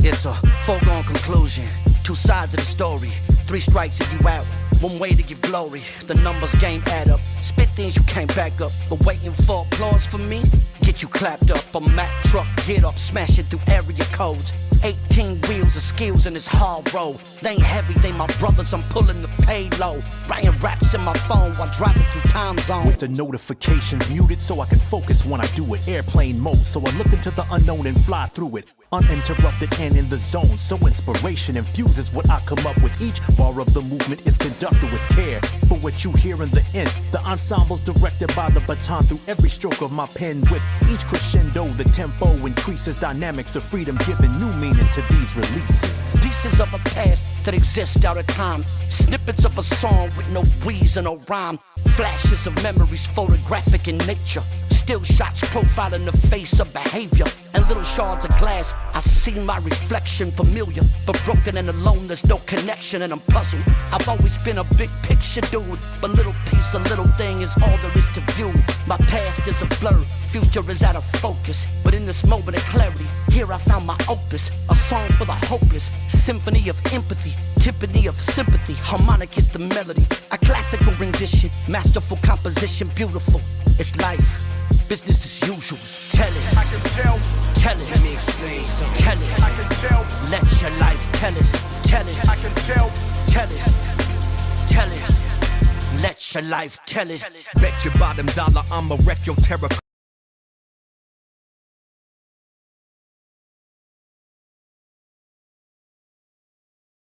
[SPEAKER 1] It's a foregone conclusion. Two sides of the story. 3 strikes and you out. One way to give glory. The numbers game add up. Spit things you can't back up. But waiting for applause for me? Get you clapped up. A Mack truck, get up, smash it through area codes. 18 wheels of skills in this hard road. They ain't heavy, they my brothers, I'm pulling the payload. Writing raps in my phone while driving through time zones.
[SPEAKER 2] With the notifications muted so I can focus when I do it. Airplane mode, so I look into the unknown and fly through it. Uninterrupted and in the zone, so inspiration infuses what I come up with. Each bar of the movement is conducted with care. For what you hear in the end, the ensemble's directed by the baton through every stroke of my pen. With each crescendo, the tempo increases, dynamics of freedom giving new meaning to these releases.
[SPEAKER 1] Pieces of a past that exist out of time. Snippets of a song with no reason or rhyme. Flashes of memories photographic in nature. Still shots profiling the face of behavior. And little shards of glass, I see my reflection familiar. But broken and alone, there's no connection and I'm puzzled. I've always been a big picture dude, but little piece, a little thing is all there is to view. My past is a blur, future is out of focus. But in this moment of clarity, here I found my opus. A song for the hopeless, symphony of empathy, timpani of sympathy. Harmonic is the melody, a classical rendition, masterful composition, beautiful. It's life. Business as usual. Tell it.
[SPEAKER 12] I can tell.
[SPEAKER 1] Tell it.
[SPEAKER 12] Let me explain something.
[SPEAKER 1] Tell it.
[SPEAKER 12] I can tell.
[SPEAKER 1] Let your life tell it. Tell it.
[SPEAKER 12] I can tell.
[SPEAKER 1] Tell it. Tell it. Let your life tell it.
[SPEAKER 12] Bet your bottom dollar I'ma wreck your terror.